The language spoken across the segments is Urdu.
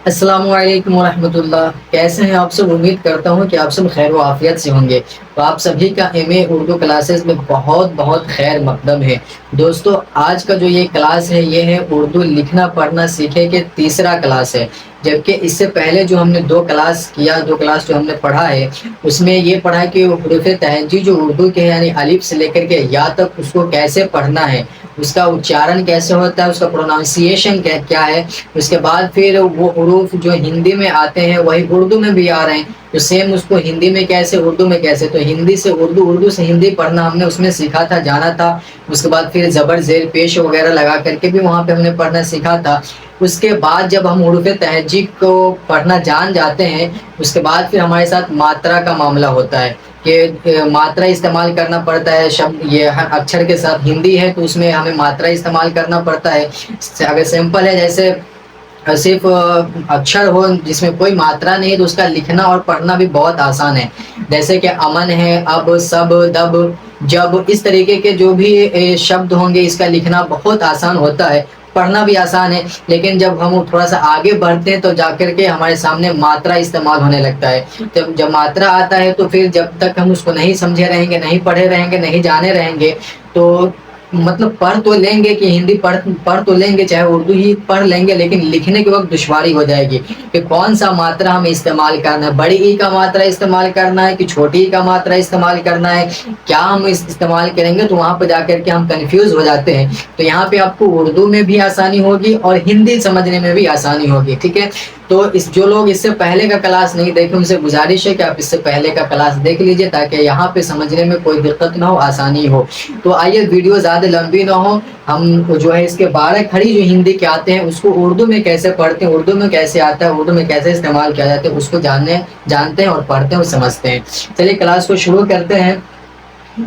السلام علیکم ورحمۃ اللہ، کیسے ہیں آپ سب؟ امید کرتا ہوں کہ آپ سب خیر و عافیت سے ہوں گے۔ تو آپ سبھی کا ایم اے اردو کلاسز میں بہت بہت خیر مقدم ہے۔ دوستو، آج کا جو یہ کلاس ہے یہ ہے اردو لکھنا پڑھنا سیکھے کے تیسرا کلاس ہے، جبکہ اس سے پہلے جو ہم نے دو کلاس جو ہم نے پڑھا ہے اس میں یہ پڑھا کہ حروف تہجی جو اردو کے یعنی الف سے لے کر کے یا تک اس کو کیسے پڑھنا ہے، اس کا اچارن کیسے ہوتا ہے، اس کا پروناؤنسیشن کیا ہے۔ اس کے بعد پھر وہ حروف جو ہندی میں آتے ہیں وہی اردو میں بھی آ رہے ہیں، تو سیم اس کو ہندی میں کیسے اردو میں کیسے، تو ہندی سے اردو، اردو سے ہندی پڑھنا ہم نے اس میں سیکھا تھا، جانا تھا۔ اس کے بعد پھر زبر زیر پیش وغیرہ لگا کر کے بھی وہاں پہ ہم نے پڑھنا سیکھا تھا۔ اس کے بعد جب ہم حروف تہجی کو پڑھنا جان جاتے ہیں اس کے بعد پھر ہمارے ساتھ ماترا کا معاملہ ہوتا ہے کہ ماترا استعمال کرنا پڑتا ہے۔ شبد یہ ہر اکچھر کے ساتھ ہندی ہے تو اس میں ہمیں ماترا استعمال کرنا پڑتا ہے۔ اگر سمپل ہے جیسے صرف اکچھر ہو جس میں کوئی ماترا نہیں ہے تو اس کا لکھنا اور پڑھنا بھی بہت آسان ہے، جیسے کہ امن ہے، اب، سب، دب، جب، اس طریقے کے جو بھی شبد ہوں گے اس کا لکھنا بہت آسان ہوتا ہے، پڑھنا بھی آسان ہے۔ لیکن جب ہم تھوڑا سا آگے بڑھتے ہیں تو جا کر کے ہمارے سامنے ماترا استعمال ہونے لگتا ہے۔ جب ماترا آتا ہے تو پھر جب تک ہم اس کو نہیں سمجھے رہیں گے، نہیں پڑھے رہیں گے، نہیں جانے رہیں گے تو مطلب پڑھ تو لیں گے کہ ہندی پڑھ تو لیں گے، چاہے اردو ہی پڑھ لیں گے، لیکن لکھنے کے وقت دشواری ہو جائے گی کہ کون سا ماترا ہمیں استعمال کرنا ہے، بڑی ای کا ماترا استعمال کرنا ہے کہ چھوٹی ای کا ماترا استعمال کرنا ہے، کیا ہم استعمال کریں گے، تو وہاں پہ جا کر کے ہم کنفیوز ہو جاتے ہیں۔ تو یہاں پہ آپ کو اردو میں بھی آسانی ہوگی اور ہندی سمجھنے میں بھی آسانی ہوگی، ٹھیک ہے۔ تو جو لوگ اس سے پہلے کا کلاس نہیں دیکھے ان سے گزارش ہے کہ آپ اس سے پہلے کا کلاس دیکھ لیجئے تاکہ یہاں پہ سمجھنے میں کوئی دقت نہ ہو، آسانی ہو۔ تو آئیے ویڈیو زیادہ لمبی نہ ہو، ہم جو ہے اس کے 12 کھڑی جو ہندی کے آتے ہیں اس کو اردو میں کیسے پڑھتے ہیں، اردو میں کیسے آتا ہے، اردو میں کیسے استعمال کیا جاتا ہے اس کو جانتے ہیں اور پڑھتے ہیں اور سمجھتے ہیں۔ چلیے کلاس کو شروع کرتے ہیں۔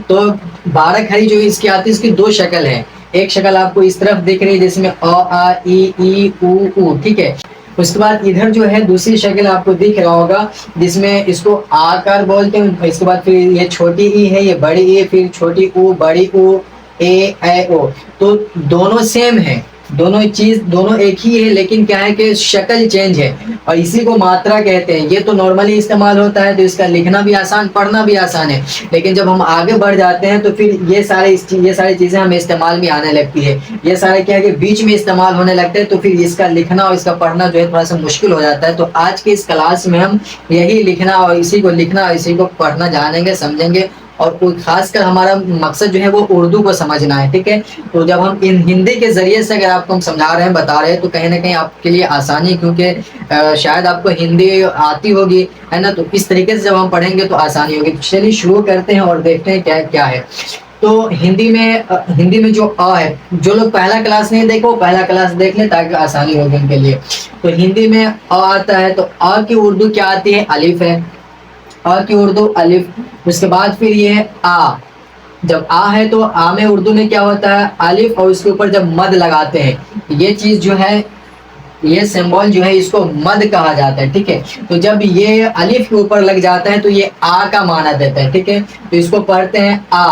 تو 12 کھڑی جو اس کی آتی ہے اس کی دو شکل ہے، ایک شکل آپ کو اس طرف دکھ رہی ہے جس میں ا آ ای ای او، ٹھیک ہے۔ اس کے بعد ادھر جو ہے دوسری شکل آپ کو دکھ رہا ہوگا جس میں اس کو آکر بولتے ہیں، اس کے بعد پھر یہ چھوٹی ای ہے، یہ بڑی ای، پھر چھوٹی او، بڑی او، اے اے او، تو دونوں سیم ہے، دونوں ایک ہی ہے، لیکن کیا ہے کہ شکل چینج ہے اور اسی کو ماترا کہتے ہیں۔ یہ تو نارملی استعمال ہوتا ہے تو اس کا لکھنا بھی آسان، پڑھنا بھی آسان ہے، لیکن جب ہم آگے بڑھ جاتے ہیں تو پھر یہ ساری چیزیں ہمیں استعمال میں آنے لگتی ہے، یہ سارے کیا ہے کہ بیچ میں استعمال ہونے لگتے ہیں، تو پھر اس کا لکھنا اور اس کا پڑھنا جو ہے تھوڑا سا مشکل ہو جاتا ہے۔ تو آج کے اس کلاس میں ہم یہی لکھنا اور اسی کو پڑھنا جانیں گے، سمجھیں گے، اور خاص کر ہمارا مقصد جو ہے وہ اردو کو سمجھنا ہے، ٹھیک ہے۔ تو جب ہم ان ہندی کے ذریعے سے اگر آپ کو ہم سمجھا رہے ہیں، بتا رہے ہیں، تو کہیں نہ کہیں آپ کے لیے آسانی، کیونکہ شاید آپ کو ہندی آتی ہوگی، ہے نا، تو اس طریقے سے جب ہم پڑھیں گے تو آسانی ہوگی۔ چلیے شروع کرتے ہیں اور دیکھتے ہیں کیا ہے۔ تو ہندی میں جو آ ہے، جو لوگ پہلا کلاس نہیں دیکھو پہلا کلاس دیکھ لیں تاکہ آسانی ہوگی ان کے لیے۔ تو ہندی میں آ آتا ہے تو آ کی اردو کیا آتی ہے؟ الف ہے، آ کی اردو الف۔ اس کے بعد پھر یہ ہے آ، جب آ ہے تو آ میں اردو میں کیا ہوتا ہے؟ الف، اور اس کے اوپر جب مد لگاتے ہیں یہ چیز جو ہے، یہ سمبول جو ہے اس کو مد کہا جاتا ہے، ٹھیک ہے۔ تو جب یہ الف کے اوپر لگ جاتا ہے تو یہ آ کا معنی دیتا ہے، ٹھیک ہے۔ تو اس کو پڑھتے ہیں آ۔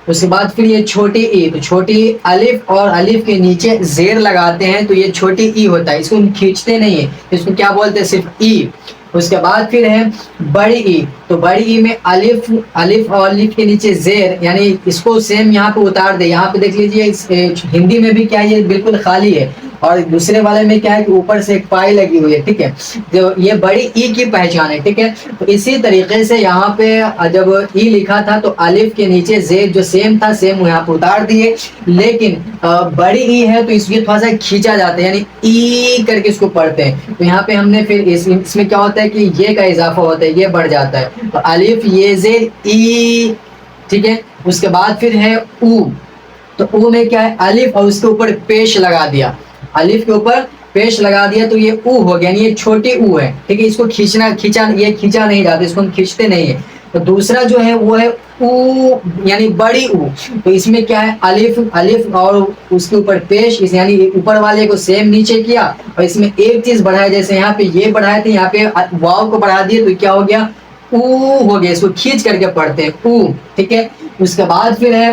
اس کے بعد پھر یہ چھوٹی ای، تو چھوٹی الف اور الف کے نیچے زیر لگاتے ہیں تو یہ چھوٹی ای ہوتا ہے، اس کو کھینچتے نہیں ہیں، اس کو کیا بولتے ہیں؟ صرف ای۔ اس کے بعد پھر ہے بڑی ای، تو بڑی ای میں الف اور الف کے نیچے زیر، یعنی اس کو سیم یہاں پہ اتار دے، یہاں پہ دیکھ لیجیے ہندی میں بھی کیا یہ بالکل خالی ہے، اور دوسرے والے میں کیا ہے کہ اوپر سے ایک پائی لگی ہوئی ہے، ٹھیک ہے۔ جو یہ بڑی ای کی پہچان ہے، ٹھیک ہے۔ تو اسی طریقے سے یہاں پہ جب ای لکھا تھا تو الف کے نیچے زیر جو سیم تھا سیم یہاں پہ اتار دیے، لیکن بڑی ای ہے تو اس میں تھوڑا سا کھینچا جاتا ہے، یعنی ای کر کے اس کو پڑھتے ہیں۔ تو یہاں پہ ہم نے پھر اس میں کیا ہوتا ہے کہ یہ کا اضافہ ہوتا ہے، یہ بڑھ جاتا ہے، تو الف یہ زیر ای، ٹھیک ہے۔ اس کے بعد پھر ہے او، تو او میں کیا ہے؟ الف اور اس کے اوپر پیش لگا دیا، الف کے اوپر پیش لگا دیا تو یہ او ہو گیا، یعنی یہ چھوٹی او ہے، ٹھیک ہے۔ اس کو کھینچا نہیں جاتا، اس کو ہم کھینچتے نہیں ہیں۔ تو دوسرا جو ہے وہ ہے او، یعنی بڑی او، تو اس میں کیا ہے؟ الف اور اس کے اوپر پیش، یعنی اوپر والے کو سیم نیچے کیا اور اس میں ایک چیز بڑھایا، جیسے یہاں پہ یہ بڑھائے تھے، یہاں پہ واو کو بڑھا دیے تو کیا ہو گیا؟ او ہو گیا، اس کو کھینچ کر کے پڑھتے ہیں او، ٹھیک ہے۔ اس کے بعد پھر ہے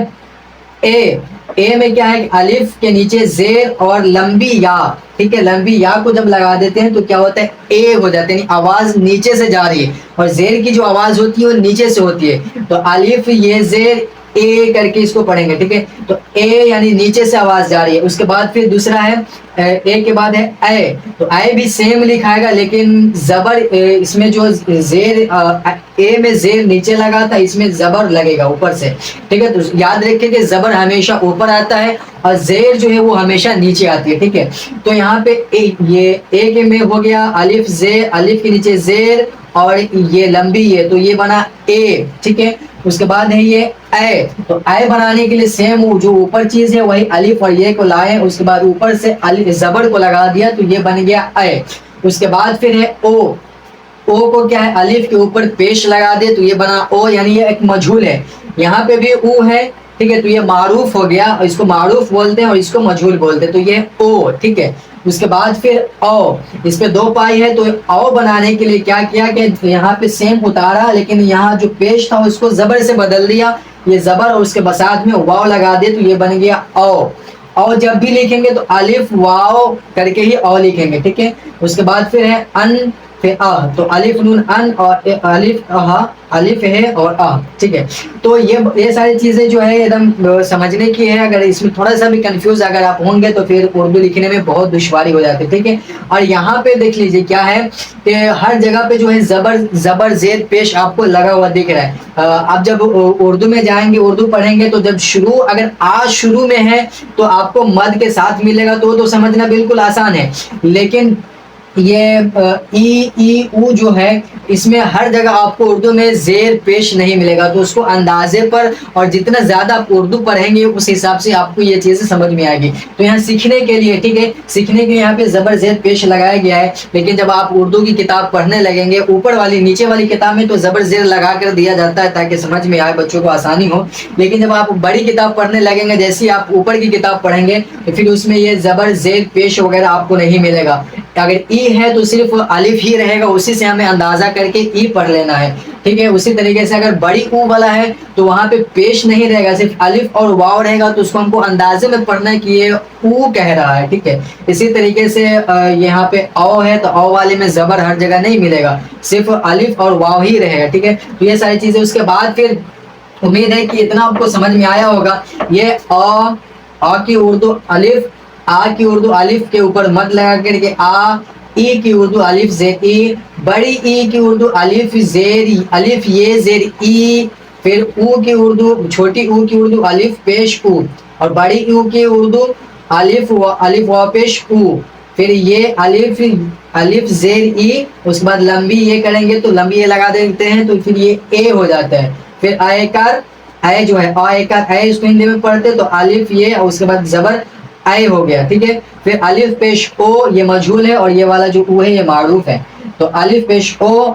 اے، اے میں کیا ہے کہ الف کے نیچے زیر اور لمبی یا، ٹھیک ہے، لمبی یا کو جب لگا دیتے ہیں تو کیا ہوتا ہے اے ہو جاتے ہیں، یعنی آواز نیچے سے جا رہی ہے، اور زیر کی جو آواز ہوتی ہے وہ نیچے سے ہوتی ہے، تو الف یہ زیر اے کر کے اس کو پڑھیں گے، ٹھیک ہے، تو اے یعنی نیچے سے آواز جا رہی ہے۔ اس کے بعد پھر دوسرا ہے اے کے بعد ہے اے، تو اے بھی سیم لکھائے گا لیکن زبر اس میں جو زیر اے میں زیر نیچے لگا تھا، اس میں زبر لگے گا اوپر سے، ٹھیک ہے، تو یاد رکھیں کہ زبر ہمیشہ اوپر آتا ہے اور زیر جو ہے وہ ہمیشہ نیچے آتی ہے، ٹھیک ہے، تو یہاں پہ یہ اے کے میں ہو گیا الف زیر، الف کے نیچے زیر اور یہ لمبی ہے تو یہ بنا اے، ٹھیک ہے، اس کے بعد ہے یہ اے، تو اے بنانے کے لیے سیم جو اوپر چیز ہے وہی الف اور یہ کو لائے، اس کے بعد اوپر سے زبر کو لگا دیا تو یہ بن گیا اے۔ اس کے بعد پھر ہے او، او کو کیا ہے الف کے اوپر پیش لگا دے تو یہ بنا او، یعنی یہ ایک مجہول ہے، یہاں پہ بھی او ہے، ٹھیک ہے، تو یہ معروف ہو گیا، اس کو معروف بولتے ہیں اور اس کو مجہول بولتے ہیں، تو یہ او، ٹھیک ہے۔ اس کے بعد پھر او، اس پہ دو پائی ہے تو او بنانے کے لیے کیا کیا کہ یہاں پہ سیم اتارا لیکن یہاں جو پیش تھا اس کو زبر سے بدل دیا، یہ زبر اور اس کے ساتھ میں واو لگا دے تو یہ بن گیا او۔ او جب بھی لکھیں گے تو الف واو کر کے ہی او لکھیں گے، ٹھیک ہے۔ اس کے بعد پھر ہے ان، پھر تو الف نون ان اور الف الف ہے اور ٹھیک ہے، تو یہ ساری چیزیں جو ہے ایک دم سمجھنے کی ہے، اگر اس میں تھوڑا سا بھی کنفیوز اگر آپ ہوں گے تو پھر اردو لکھنے میں بہت دشواری ہو جاتی ہے، ٹھیک ہے۔ اور یہاں پہ دیکھ لیجئے کیا ہے کہ ہر جگہ پہ جو ہے زبر زیر پیش آپ کو لگا ہوا دکھ رہا ہے۔ آپ جب اردو میں جائیں گے، اردو پڑھیں گے تو جب شروع اگر شروع میں ہے تو آپ کو مد کے ساتھ ملے گا تو سمجھنا بالکل آسان ہے، لیکن یہ ای او جو ہے اس میں ہر جگہ آپ کو اردو میں زیر پیش نہیں ملے گا، تو اس کو اندازے پر اور جتنا زیادہ آپ اردو پڑھیں گے اس حساب سے آپ کو یہ چیزیں سمجھ میں آئے گی۔ تو یہاں سیکھنے کے لیے، ٹھیک ہے، سیکھنے کے لیے یہاں پہ زبر زیر پیش لگایا گیا ہے، لیکن جب آپ اردو کی کتاب پڑھنے لگیں گے اوپر والی نیچے والی کتاب میں تو زبر زیر لگا کر دیا جاتا ہے تاکہ سمجھ میں آئے، بچوں کو آسانی ہو، لیکن جب آپ بڑی کتاب پڑھنے لگیں گے جیسے ہی آپ اوپر کی کتاب پڑھیں گے تو پھر اس میں یہ زبر زیر پیش وغیرہ آپ کو نہیں ملے گا۔ اگر ای ہے تو صرف الف ہی رہے گا، اسی سے ہمیں اندازہ کر کے ای پڑھ لینا ہے، ٹھیک ہے۔ اسی طریقے سے اگر بڑی او والا ہے تو وہاں پہ پیش نہیں رہے گا، صرف الف اور واو رہے گا، تو اس کو ہم کو اندازے میں پڑھنا ہے کہ یہ او کہہ رہا ہے، ٹھیک ہے۔ اسی طریقے سے یہاں پہ او ہے تو او والے میں زبر ہر جگہ نہیں ملے گا، صرف الف اور واو ہی رہے گا، ٹھیک ہے۔ تو یہ ساری چیزیں، اس کے بعد پھر امید ہے کہ اتنا آپ کو سمجھ میں آیا ہوگا۔ یہ آ کی اردو الف، آ کی اردو الف کے اوپر مد لگا کر کے آ، ای کی اردو الف زیر ای، بڑی ای کی اردو الف زیر الف یہ زیر ای، پھر او کی اردو چھوٹی او کی اردو الف پیش او، اور بڑی او کی اردو الف واو پیش او، پھر یہ الف زیر ای، اس کے بعد لمبی یہ کریں گے تو لمبی یہ لگا دیتے ہیں تو پھر یہ اے ہو جاتا ہے، پھر اے کر، اے جو ہے اے کر، اے اس کو ہندی میں پڑھتے تو الف یہ اور اس کے بعد زبر اے ہو گیا، ٹھیک ہے۔ پھر الف پیش او یہ مجہول ہے اور یہ والا جو او ہے یہ معروف ہے، تو الف پیش او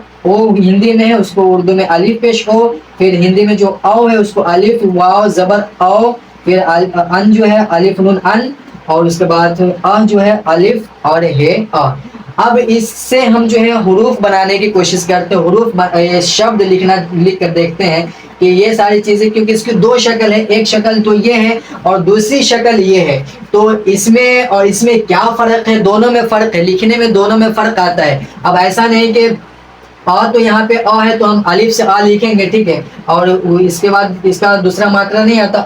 ہندی میں ہے، اس کو اردو میں الف پیش او، پھر ہندی میں جو او ہے اس کو الف واو زبر او، پھر ان جو ہے الف نون ان، اور اس کے بعد جو ہے الف اور ہے آ۔ اب اس سے ہم جو ہے حروف بنانے کی کوشش کرتے ہیں، حروف شبد لکھ کر دیکھتے ہیں کہ یہ ساری چیزیں، کیونکہ اس کی دو شکل ہے، ایک شکل تو یہ ہے اور دوسری شکل یہ ہے، تو اس میں اور اس میں کیا فرق ہے؟ دونوں میں فرق ہے، لکھنے میں دونوں میں فرق آتا ہے۔ اب ایسا نہیں کہ تو یہاں پہ ہے تو ہم الف سے لکھیں گے، ٹھیک ہے، اور اس کے بعد اس کا دوسرا ماترا نہیں آتا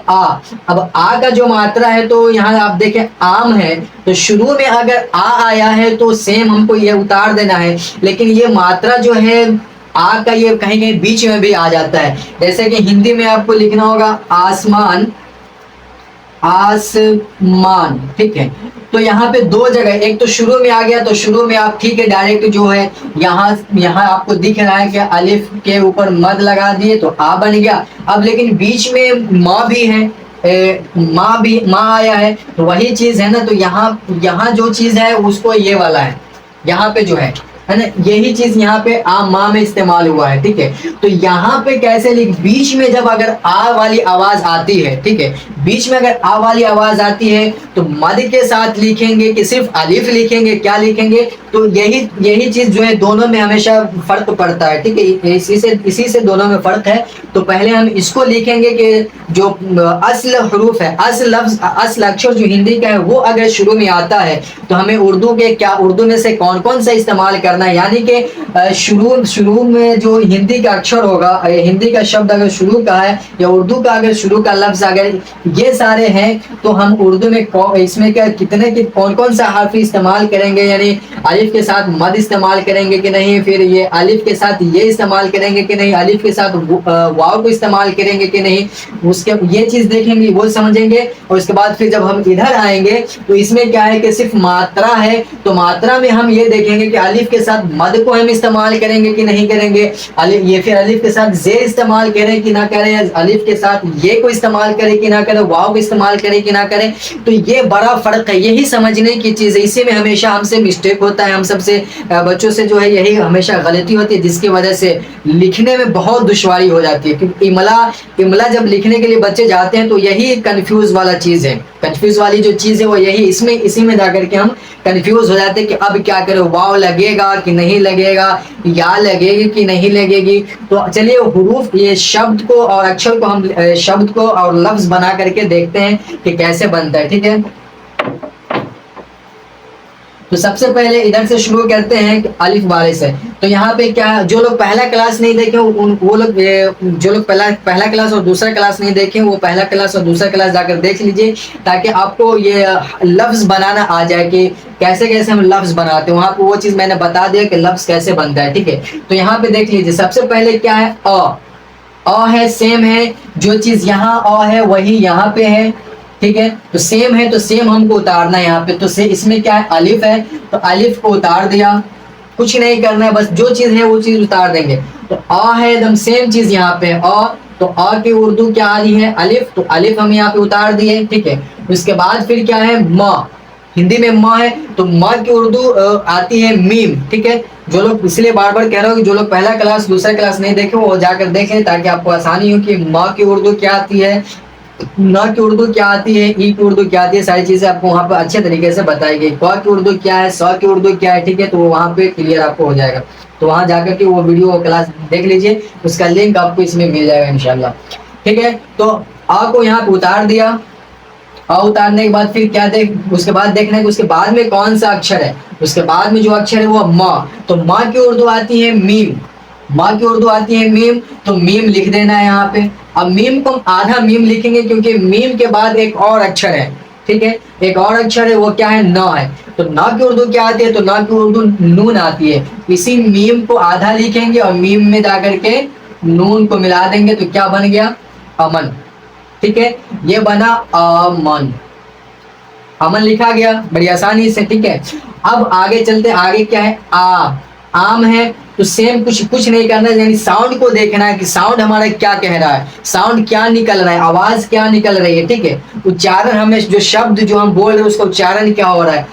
اب کا جو ماترا ہے تو یہاں آپ دیکھیں عام ہے تو شروع میں اگر آیا ہے تو سیم ہم کو یہ اتار دینا ہے، لیکن یہ ماترا جو ہے کا یہ کہیں کہیں بیچ میں بھی آ جاتا ہے، جیسے کہ ہندی میں آپ کو لکھنا ہوگا آسمان، آسمان، ٹھیک ہے، تو یہاں پہ دو جگہ، ایک تو شروع میں آ گیا تو شروع میں آپ ٹھیک ہے ڈائریکٹ جو ہے یہاں آپ کو دکھ رہا ہے کہ الف کے اوپر مد لگا دیے تو بن گیا، اب لیکن بیچ میں ماں بھی ہے، ماں آیا ہے تو وہی چیز ہے نا، تو یہاں جو چیز ہے اس کو یہ والا ہے، یہاں پہ جو ہے نا یہی چیز یہاں پہ ماں میں استعمال ہوا ہے، ٹھیک ہے، تو یہاں پہ کیسے بیچ میں جب اگر والی آواز آتی ہے، ٹھیک ہے، بیچ میں اگر والی آواز آتی ہے تو مد کے ساتھ لکھیں گے کہ صرف الف لکھیں گے، کیا لکھیں گے؟ تو تو یہی چیز جو ہے دونوں میں ہمیشہ فرق پڑتا ہے، ٹھیک ہے، اسی سے دونوں میں فرق ہے۔ تو پہلے ہم اس کو لکھیں گے کہ جو اصل حروف ہے، اصل لفظ، اصل اکشر جو ہندی کا ہے وہ اگر شروع میں آتا ہے تو ہمیں اردو میں سے کون کون سا استعمال کرنا ہے، یعنی کہ شروع میں جو ہندی کا اکشر ہوگا، ہندی کا شبد اگر شروع کا ہے یا اردو کا اگر شروع کا لفظ اگر یہ سارے ہیں تو ہم اردو میں اس میں کون کون سا حرف استعمال کریں گے، یعنی الف کے ساتھ مد استعمال کریں گے کہ نہیں، پھر یہ الف کے ساتھ یہ استعمال کریں گے کہ نہیں، الف کے ساتھ واو کو استعمال کریں گے کہ نہیں، یہ چیز دیکھیں گے، وہ سمجھیں گے۔ اور اس کے بعد پھر جب ہم ادھر آئیں گے تو اس میں کیا ہے کہ صرف ماترا ہے، تو ماترا میں ہم یہ دیکھیں گے کہ الف کے ساتھ مد کو ہم استعمال کریں گے کہ نہیں کریں گے، یہ پھر الف کے ساتھ زیر استعمال کریں کہ نہ کریں، الف کے ساتھ یہ کو استعمال کریں کہ نہ کریں، واو کو استعمال کریں کہ نہ کریں۔ تو یہ بڑا فرق ہے، یہی سمجھنے کی چیز ہے، اسی میں ہمیشہ ہم سے مسٹیک ہوتا ہے، ہم سب سے بچوں سے جو ہے یہی ہمیشہ غلطی ہوتی ہے، جس کی وجہ سے لکھنے میں بہت دشواری ہو جاتی ہے، کیونکہ املا جب لکھنے کے لیے بچے جاتے ہیں تو یہی کنفیوز والا چیز ہے، کنفیوز والی جو چیز ہے وہ یہی، اسی میں جا کر کے ہم کنفیوز ہو جاتے ہیں کہ اب کیا کرے، واو لگے گا کہ نہیں لگے گا، یا لگے گی کہ نہیں لگے گی۔ تو چلیے حروف، یہ شبد کو اور اکشر کو ہم شبد کو اور لفظ بنا کر کے دیکھتے ہیں کہ کیسے بنتا ہے، ٹھیک ہے۔ تو سب سے پہلے ادھر سے شروع کرتے ہیں کہ الف والے سے۔ تو یہاں پہ کیا، جو لوگ پہلا کلاس نہیں دیکھیں وہ لوگ، جو لوگ پہلا کلاس اور دوسرا کلاس نہیں دیکھیں وہ پہلا کلاس اور دوسرا کلاس جا کر دیکھ لیجئے، تاکہ آپ کو یہ لفظ بنانا آ جائے کہ کیسے کیسے ہم لفظ بناتے ہیں، وہاں پہ وہ چیز میں نے بتا دیا کہ لفظ کیسے بنتا ہے، ٹھیک ہے۔ تو یہاں پہ دیکھ لیجئے، سب سے پہلے کیا ہے، ہے، سیم ہے، جو چیز یہاں ہے وہی یہاں پہ ہے، ٹھیک ہے۔ تو سیم ہے تو سیم ہم کو اتارنا ہے یہاں پہ، تو اس میں کیا ہے، الف ہے تو الف کو اتار دیا، کچھ نہیں کرنا ہے، بس جو چیز ہے وہ چیز اتار دیں گے۔ تو ہے ایک دم سیم چیز یہاں پہ، تو کی اردو کیا آ رہی ہے، الف، تو الف ہم یہاں پہ اتار دیے، ٹھیک ہے۔ اس کے بعد پھر کیا ہے، ہندی میں ماں ہے تو ماں کی اردو آتی ہے میم، ٹھیک ہے۔ جو لوگ، اس لیے بار بار کہہ رہا ہوں کہ جو لوگ پہلا کلاس دوسرا کلاس نہیں دیکھے وہ جا کر دیکھیں، تاکہ آپ کو آسانی ہو کہ ماں کی اردو کیا آتی ہے، نا کی اردو کیا آتی ہے، ای کی اردو کیا آتی ہے، ساری چیزیں آپ کو وہاں پہ اچھے طریقے سے بتائی گئی، کو کی اردو کیا ہے، سو کی اردو کیا ہے، ٹھیک ہے۔ تو وہاں پہ کلیئر آپ کو ہو جائے گا، تو وہاں جا کر کے وہ ویڈیو کلاس دیکھ لیجئے، اس کا لنک آپ کو اس میں مل جائے گا انشاءاللہ، ٹھیک ہے۔ تو کو یہاں پہ اتار دیا، اتارنے کے بعد پھر کیا اس کے بعد دیکھنا ہے کہ اس کے بعد میں کون سا اکشر ہے، اس کے بعد میں جو اکشر ہے وہ ماں، تو ماں کی اردو آتی ہے میم، ماں کی اردو آتی ہے میم، تو میم لکھ دینا ہے یہاں پہ۔ اب میم کو آدھا میم لکھیں گے کیونکہ میم کے بعد ایک اور اکشر ہے، ٹھیک ہے، ایک اور اکشر ہے، وہ کیا ہے، نا ہے۔ تو نا کی اردو کیا آتی ہے، تو نا کی اردو نون آتی ہے، اسی میم کو آدھا لکھیں گے اور میم میں جا کر کے نون کو ملا دیں گے تو کیا بن گیا، امن، ٹھیک ہے، یہ بنا امن، امن لکھا گیا بڑی آسانی سے، ٹھیک ہے۔ اب آگے چلتے، آگے کیا ہے، آم ہے، تو سیم کچھ نہیں کرنا ہے، یعنی ساؤنڈ کو دیکھنا ہے کہ ساؤنڈ ہمارا کیا کہہ رہا ہے، ساؤنڈ کیا نکل رہا ہے، آواز کیا نکل رہی ہے، ٹھیک ہے۔ اچارن ہمیں جو شبد جو ہم بول رہے ہیں اس کا اچارن کیا ہو رہا ہے،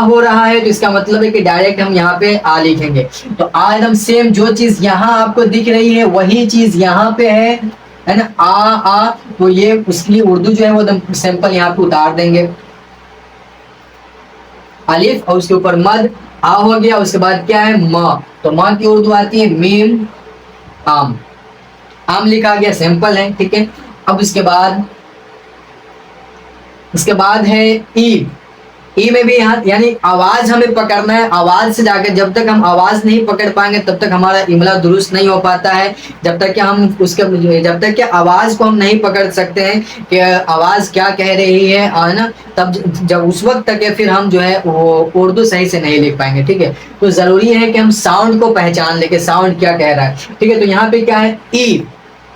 ہو رہا ہے، تو اس کا مطلب ہے کہ ڈائریکٹ ہم یہاں پہ لکھیں گے۔ تو ایک دم سیم، جو چیز یہاں آپ کو دکھ رہی ہے وہی چیز یہاں پہ ہے نا، تو یہ اس کی اردو جو ہے وہ سمپل یہاں پہ اتار دیں گے، الف اور اس کے اوپر مد، ہو گیا۔ اس کے بعد کیا ہے، ماں، تو ماں کی اردو آتی ہے میم، آم، آم لکھا گیا، سمپل ہے، ٹھیک ہے۔ اب اس کے بعد ہے ای میں بھی یہاں یعنی آواز ہمیں پکڑنا ہے، آواز سے جا کے جب تک ہم آواز نہیں پکڑ پائیں گے تب تک ہمارا املا درست نہیں ہو پاتا ہے، جب تک کہ آواز کو ہم نہیں پکڑ سکتے ہیں کہ آواز کیا کہہ رہی ہے نا، تب جب اس وقت تک ہے پھر ہم جو ہے وہ اردو صحیح سے نہیں لکھ پائیں گے، ٹھیک ہے۔ تو ضروری ہے کہ ہم ساؤنڈ کو پہچان لیں کہ ساؤنڈ کیا کہہ رہا ہے، ٹھیک ہے۔ تو یہاں پہ کیا ہے، ای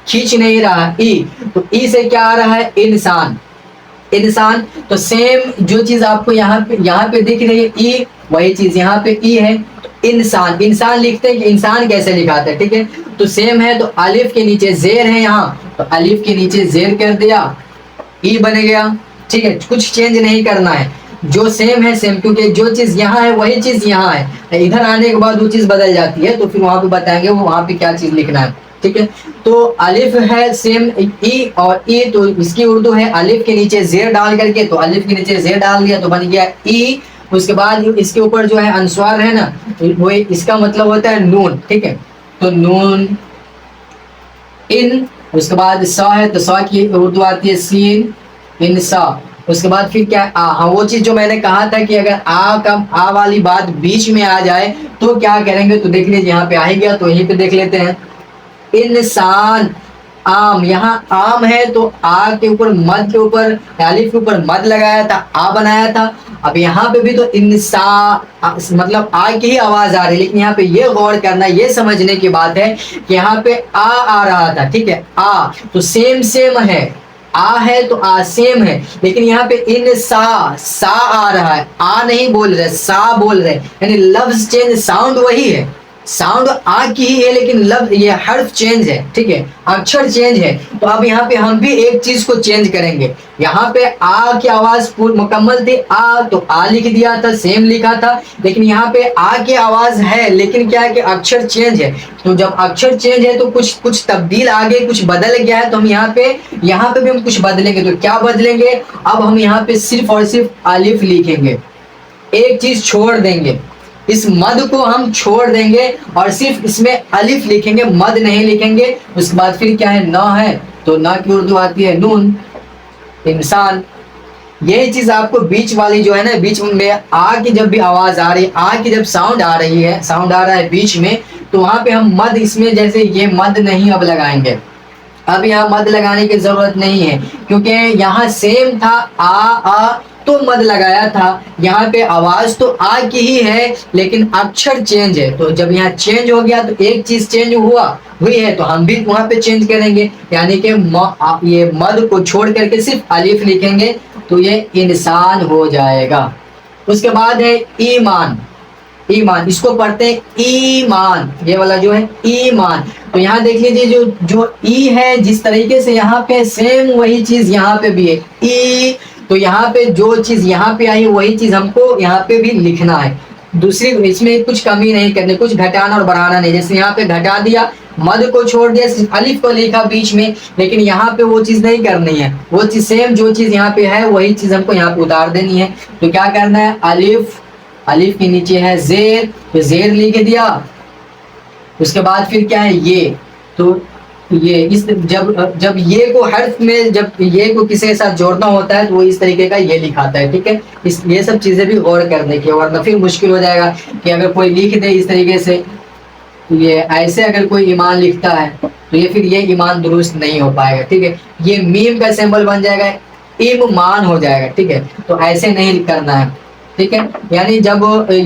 کھینچ نہیں رہا، ای، تو ای سے کیا آ رہا ہے، انسان، انسان، تو سیم جو چیز آپ کو یہاں پہ دکھ رہی ہے ای، وہی چیز یہاں پہ ای ہے، تو انسان، انسان لکھتے ہیں کہ انسان کیسے لکھاتے ہیں، ٹھیک ہے۔ تو سیم ہے، تو الف کے نیچے زیر ہے یہاں، تو الف کے نیچے زیر کر دیا، ای بن گیا، ٹھیک ہے، کچھ چینج نہیں کرنا ہے، جو سیم ہے سیم، کیونکہ جو چیز یہاں ہے وہی چیز یہاں ہے، ادھر آنے کے بعد وہ چیز بدل جاتی ہے، تو پھر وہاں پہ بتائیں گے وہاں پہ کیا چیز لکھنا ہے، ٹھیک ہے۔ تو الف ہے سیم ای، اور ای تو اس کی اردو ہے الف کے نیچے زیر ڈال کر کے، تو الف کے نیچے زیر ڈال دیا تو بن گیا ای، اس کے بعد اس کے اوپر جو ہے انسوار ہے نا، وہ اس کا مطلب ہوتا ہے نون، ٹھیک ہے، تو نون ان، اس کے بعد سا ہے تو سا کی اردو آتی ہے سین، انسا، اس کے بعد پھر کیا ہے آ، وہ چیز جو میں نے کہا تھا کہ اگر آ والی بات بیچ میں آ جائے تو کیا کریں گے، تو دیکھ لیجیے یہاں پہ آ ہی گیا تو یہیں پہ دیکھ لیتے ہیں، انسان، آم، یہاں آم ہے تو آ کے اوپر مد کے اوپر الف کے اوپر مد لگایا تھا، آ بنایا تھا، اب یہاں پہ بھی تو انسا مطلب آ کی ہی آواز آ رہی ہے، لیکن یہاں پہ یہ غور کرنا، یہ سمجھنے کی بات ہے کہ یہاں پہ آ رہا تھا، ٹھیک ہے، آ تو سیم ہے، آ ہے تو آ سیم ہے، لیکن یہاں پہ سا آ رہا ہے، آ نہیں بول رہے، سا بول رہے، یعنی لفظ چینج، ساؤنڈ وہی ہے، ساؤنڈ آ کی ہی ہے لیکن لفظ یہ حرف چینج ہے، ٹھیک ہے، اکشر چینج ہے، تو اب یہاں پہ ہم بھی ایک چیز کو چینج کریں گے، یہاں پہ آ کی آواز مکمل تھی، آ تو آ لکھ دیا تھا، سیم لکھا تھا، لیکن یہاں پہ آ کی آواز ہے لیکن کیا ہے کہ اکشر چینج ہے، تو جب اکشر چینج ہے تو کچھ تبدیل آگے کچھ بدل گیا ہے، تو ہم یہاں پہ بھی ہم کچھ بدلیں گے، تو کیا بدلیں گے، اب ہم یہاں پہ صرف اور صرف الف لکھیں گے، ایک چیز چھوڑ دیں گے، اس مد کو ہم چھوڑ دیں گے اور صرف اس میں الف لکھیں گے، مد نہیں لکھیں گے، اس کے بعد پھر کیا ہے نہ ہے تو نہ کی اردو آتی ہے نون، انسان، یہی چیز آپ کو بیچ والی جو ہے نا، بیچ میں آ کی جب بھی آواز آ رہی ہے، آ کی جب ساؤنڈ آ رہی ہے، ساؤنڈ آ رہا ہے بیچ میں، تو وہاں پہ ہم مد اس میں جیسے یہ مد نہیں اب لگائیں گے، اب یہاں مد لگانے کی ضرورت نہیں ہے کیونکہ یہاں سیم تھا آ تو مد لگایا تھا، یہاں پہ آواز تو آ کی ہی ہے لیکن اکشر چینج ہے، تو جب یہاں چینج ہو گیا تو ایک چیز چینج ہوئی ہے تو ہم بھی وہاں پہ چینج کریں گے، یعنی کہ یہ مد کو چھوڑ کر کے صرف الف لکھیں گے تو یہ انسان ہو جائے گا۔ اس کے بعد ہے ایمان، ایمان اس کو پڑھتے ہیں ایمان، یہ والا جو ہے ایمان، تو یہاں دیکھ لیجیے جو ای ہے جس طریقے سے یہاں پہ سیم وہی چیز یہاں پہ بھی ہے، ای، تو یہاں پہ جو چیز یہاں پہ آئی وہی چیز ہم کو یہاں پہ بھی لکھنا ہے، دوسری اس میں کچھ کمی نہیں کرنی، کچھ گھٹانا اور بڑھانا نہیں، جیسے یہاں پہ گھٹا دیا، مد کو چھوڑ دیا، صرف الف کو لکھا بیچ میں، لیکن یہاں پہ وہ چیز نہیں کرنی ہے، وہ چیز سیم جو چیز یہاں پہ ہے وہی چیز ہم کو یہاں پہ اتار دینی ہے، تو کیا کرنا ہے، الف، الف کے نیچے ہے زیر، تو زیر لکھ دیا، اس کے بعد پھر کیا ہے یہ، تو یہ اس جب یہ کو حرف میں جب یہ کو کسی کے ساتھ جوڑنا ہوتا ہے تو وہ اس طریقے کا یہ لکھاتا ہے، ٹھیک ہے، یہ سب چیزیں بھی غور کرنے کی، ورنہ پھر مشکل ہو جائے گا کہ اگر کوئی لکھ دے اس طریقے سے، یہ ایسے اگر کوئی ایمان لکھتا ہے تو یہ پھر یہ ایمان درست نہیں ہو پائے گا، ٹھیک ہے، یہ میم کا سمبل بن جائے گا، ایمان ہو جائے گا، ٹھیک ہے، تو ایسے نہیں کرنا ہے، ٹھیک ہے، یعنی جب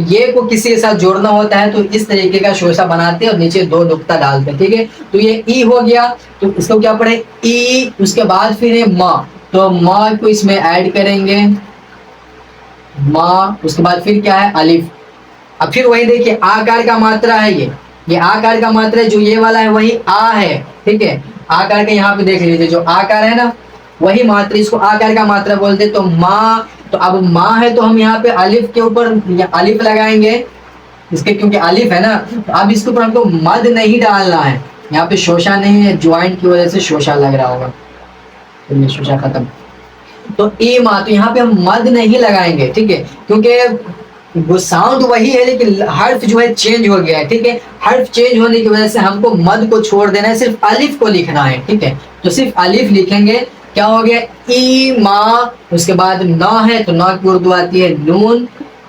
یہ کو کسی کے ساتھ جوڑنا ہوتا ہے تو اس طریقے کا شوشہ بناتے ہیں اور نیچے دو نقطہ ڈالتے ہیں، ٹھیک ہے، تو یہ ای ہو گیا، تو اس کو کیا پڑھے ای، اس کے بعد پھر ہے ماں، تو ماں کو اس میں ایڈ کریں گے، ماں، اس کے بعد پھر کیا ہے الف، اب پھر وہی دیکھیے آکار کا ماترا ہے، یہ آکار کا ماترا ہے، جو یہ والا ہے وہی آ ہے، ٹھیک ہے، آکار کے یہاں پہ دیکھ لیجیے جو آکار ہے نا وہی ماترا، اس کو آکار کا ماترا بولتے، تو ماں، تو اب ماں ہے تو ہم یہاں پہ الف کے اوپر الف لگائیں گے، اس کے کیونکہ الف ہے نا، تو اب اس کے اوپر ہم کو مد نہیں ڈالنا ہے، یہاں پہ شوشہ نہیں ہے، جوائنٹ کی وجہ سے شوشہ لگ رہا ہوگا، تو یہ شوشہ ختم، تو ای ماں، تو یہاں پہ ہم مد نہیں لگائیں گے، ٹھیک ہے، کیونکہ وہ ساؤنڈ وہی ہے لیکن حرف جو ہے چینج ہو گیا ہے، ٹھیک ہے، حرف چینج ہونے کی وجہ سے ہم کو مد کو چھوڑ دینا ہے، صرف الف کو لکھنا ہے، ٹھیک ہے، تو صرف الف لکھیں گے، کیا ہو گیا ای ماں، اس کے بعد نہ ہے تو نہ کی اردو آتی ہے نون،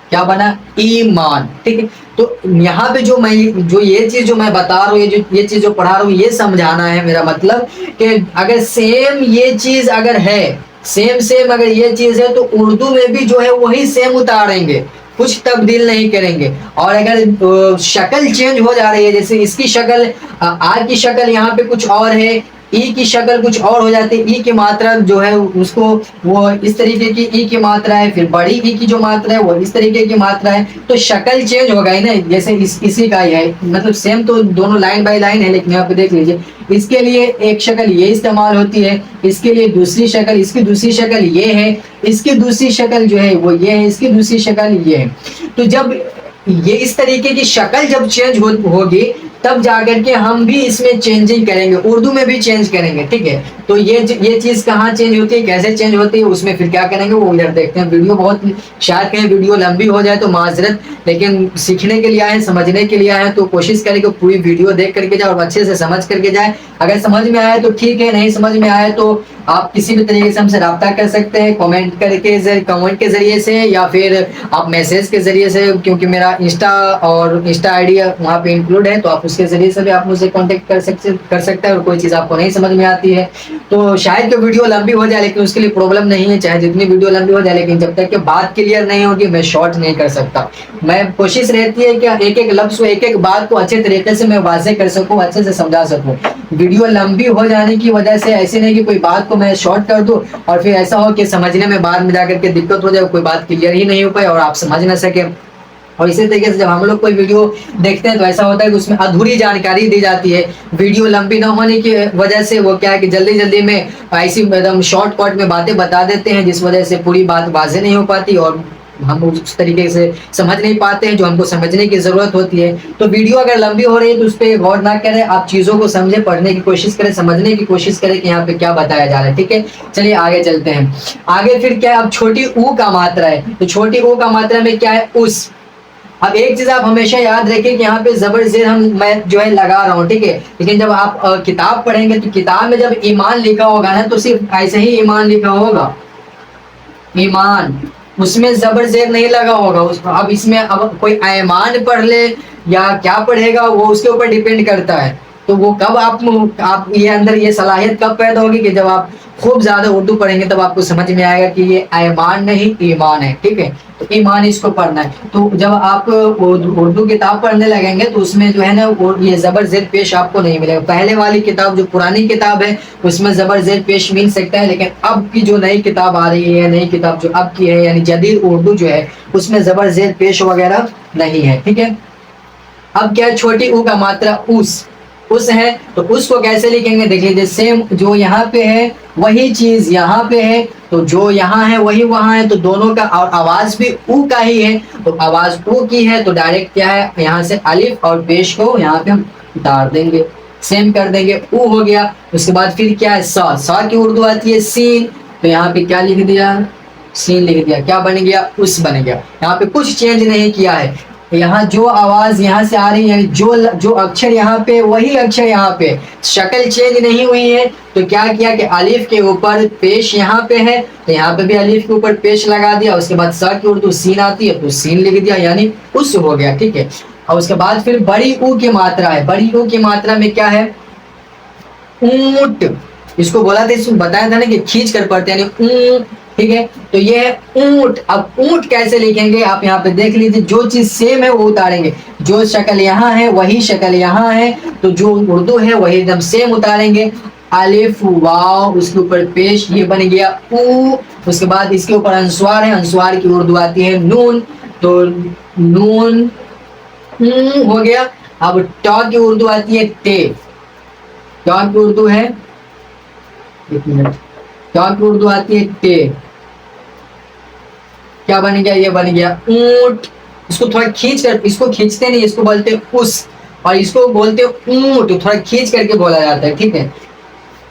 کیا بنا ایمان، ٹھیک ہے، تو یہاں پہ جو یہ چیز جو میں بتا رہا ہوں، یہ چیز جو پڑھا رہا ہوں، یہ سمجھانا ہے میرا مطلب کہ اگر سیم یہ چیز اگر ہے، سیم اگر یہ چیز ہے تو اردو میں بھی جو ہے وہی سیم اتاریں گے، کچھ تبدیل نہیں کریں گے، اور اگر شکل چینج ہو جا رہی ہے، جیسے اس کی شکل آ کی شکل یہاں پہ کچھ اور ہے، ای کی شکل کچھ اور ہو جاتی ہے، ای کی ماترا جو ہے اس کو وہ اس طریقے کی ای کی ماترا ہے، پھر بڑی ای کی جو ماترا ہے وہ اس طریقے کی ماترا ہے، تو شکل چینج ہو گئی نا، جیسے اسی کا ہی ہے، مطلب سیم تو دونوں لائن بائی لائن ہے، لیکن یہاں پہ دیکھ لیجیے اس کے لیے ایک شکل یہ استعمال ہوتی ہے، اس کے لیے دوسری شکل، اس کی دوسری شکل یہ ہے، اس کی دوسری شکل جو ہے وہ یہ ہے، اس کی دوسری شکل یہ ہے، تو جب یہ اس طریقے کی شکل جب چینج ہوگی تب جا کر کے ہم بھی اس میں چینجنگ کریں گے، اردو میں بھی چینج کریں گے، ٹھیک ہے، تو یہ چیز کہاں چینج ہوتی ہے, کیسے چینج ہوتی ہے, اس میں پھر کیا کریں گے وہ ادھر دیکھتے ہیں. ویڈیو بہت شاید کہیں ویڈیو لمبی ہو جائے تو معذرت, لیکن سیکھنے کے لیے آئے, سمجھنے کے لیے آئے, تو کوشش کریں کہ پوری ویڈیو دیکھ کر کے جائے اور اچھے سے سمجھ کر کے جائے. اگر سمجھ میں آئے تو ٹھیک ہے, نہیں سمجھ میں آئے تو آپ کسی بھی طریقے سے ہم سے رابطہ کر سکتے ہیں, کمنٹ کمنٹ کے ذریعے سے, یا پھر آپ میسج کے ذریعے سے, کیونکہ میرا انسٹا آئی ڈی وہاں پہ انکلوڈ ہے, تو آپ اس کے ذریعے سے بھی آپ مجھ سے کانٹیکٹ کر سکتے ہیں. اور کوئی چیز آپ کو نہیں سمجھ میں آتی ہے تو شاید کہ ویڈیو لمبی ہو جائے, لیکن اس کے لیے پرابلم نہیں ہے, چاہے جتنی ویڈیو لمبی ہو جائے, لیکن جب تک کہ بات کلیئر نہیں ہوگی میں شارٹ نہیں کر سکتا. میں کوشش رہتی ہے کہ ایک ایک لفظ کو, ایک ایک بات کو اچھے طریقے سے میں واضح کر سکوں, اچھے سے سمجھا سکوں. ویڈیو لمبی ہو جانے کی وجہ سے ایسے نہیں کہ کوئی بات کو میں شارٹ کر دوں اور پھر ایسا ہو کہ سمجھنے میں بعد میں جا کر کے دقت ہو جائے, کوئی بات کلیئر ہی نہیں ہو پائے اور آپ سمجھ نہ سکے. اور اسی طریقے سے جب ہم لوگ کوئی ویڈیو دیکھتے ہیں تو ایسا ہوتا ہے کہ اس میں ادھوری جانکاری دی جاتی ہے. ویڈیو لمبی نہ ہونے کی وجہ سے وہ کیا ہے کہ جلدی جلدی میں ایسی ایک دم شارٹ کٹ میں باتیں بتا دیتے ہیں, جس وجہ سے پوری بات واضح نہیں ہو پاتی اور ہم اس طریقے سے سمجھ نہیں پاتے ہیں جو ہم کو سمجھنے کی ضرورت ہوتی ہے. تو ویڈیو اگر لمبی ہو رہی ہے تو اس پہ غور نہ کریں, آپ چیزوں کو سمجھیں, پڑھنے کی کوشش کریں, سمجھنے کی کوشش کریں کہ یہاں پہ کیا بتایا جا رہا ہے. ٹھیک ہے, چلیے آگے چلتے ہیں. آگے پھر کیا ہے, اب چھوٹی او کا ماترا ہے, تو چھوٹی او کا ماترا میں کیا ہے, اس. اب ایک چیز آپ ہمیشہ یاد رکھیں کہ یہاں پہ زبر زیر میں جو ہے لگا رہا ہوں, ٹھیک ہے, لیکن جب آپ کتاب پڑھیں گے تو کتاب میں جب ایمان لکھا ہوگا نا تو صرف ایسے ہی ایمان لکھا ہوگا, ایمان, اس میں زبر زیر نہیں لگا ہوگا. اب اس میں اب کوئی ایمان پڑھ لے یا کیا پڑھے گا وہ اس کے اوپر ڈیپینڈ کرتا ہے. تو وہ کب آپ یہ اندر یہ صلاحیت کب پیدا ہوگی کہ جب آپ خوب زیادہ اردو پڑھیں گے, تب آپ کو سمجھ میں آئے گا کہ یہ ایمان نہیں ایمان ہے. ٹھیک ہے, تو ایمان اس کو پڑھنا ہے. تو جب آپ اردو کتاب پڑھنے لگیں گے تو اس میں جو ہے نا یہ زبر زیر پیش آپ کو نہیں ملے گا. پہلے والی کتاب جو پرانی کتاب ہے اس میں زبر زیر پیش مل سکتا ہے, لیکن اب کی جو نئی کتاب آ رہی ہے, نئی کتاب جو اب کی ہے یعنی جدید اردو جو ہے, اس میں زبر زیر پیش وغیرہ نہیں ہے. ٹھیک ہے, اب کیا ہے, چھوٹی او کا ماترا اس ہے, تو اس کو کیسے لکھیں گے, دیکھ لیجیے. سیم جو یہاں پہ ہے وہی چیز یہاں پہ ہے, تو جو یہاں ہے وہی وہاں ہے, تو دونوں کا, اور آواز بھی او کا ہی ہے, تو آواز او کی ہے تو ڈائریکٹ کیا ہے, یہاں سے الف اور پیش کو یہاں پہ ہم اتار دیں گے, سیم کر دیں گے, او ہو گیا. اس کے بعد پھر کیا ہے, سا کی اردو آتی ہے سین, تو یہاں پہ کیا لکھ دیا, سین لکھ دیا, کیا بن گیا, اس بن گیا. یہاں پہ کچھ چینج نہیں کیا ہے, یہاں جو آواز یہاں سے آ رہی ہے جو اکچر یہاں پہ وہی اکچر یہاں پہ, شکل چینج نہیں ہوئی ہے. تو کیا کیا کہ الف کے اوپر پیش یہاں پہ ہے تو یہاں پہ بھی الف کے اوپر پیش لگا دیا. اس کے بعد سا کی اردو سین آتی ہے تو سین لکھ دیا, یعنی اس ہو گیا. ٹھیک ہے, اور اس کے بعد پھر بڑی او کی ماترا ہے. بڑی او کی ماترا میں کیا ہے, اونٹ, اس کو بولا تھا, اس کو بتایا تھا نا کہ کھینچ کر پڑھتے ہیں, یعنی اون. ٹھیک ہے, تو یہ ہے اونٹ. اب اونٹ کیسے لکھیں گے, آپ یہاں پہ دیکھ لیجیے, جو چیز سیم ہے وہ اتاریں گے, جو شکل یہاں ہے وہی شکل یہاں ہے, تو جو اردو ہے وہی ایک دم سیم اتاریں گے. الف واو, اس کے اوپر پیش, یہ بن گیا او. اس کے بعد اس کے اوپر انسوار ہے, انسوار کی اردو آتی ہے نون, تو نون ہو گیا. اب ٹا کی اردو آتی ہے تے, ٹا کی اردو ہے, ایک منٹ, ٹا کی اردو آتی ہے تے, کیا بن گیا, یہ بن گیا اونٹ. اس کو تھوڑا کھینچ کر, اس کو کھینچتے نہیں, اس کو بولتے اس, اور اس کو بولتے اونٹ, تھوڑا کھینچ کر کے بولا جاتا ہے. ٹھیک ہے,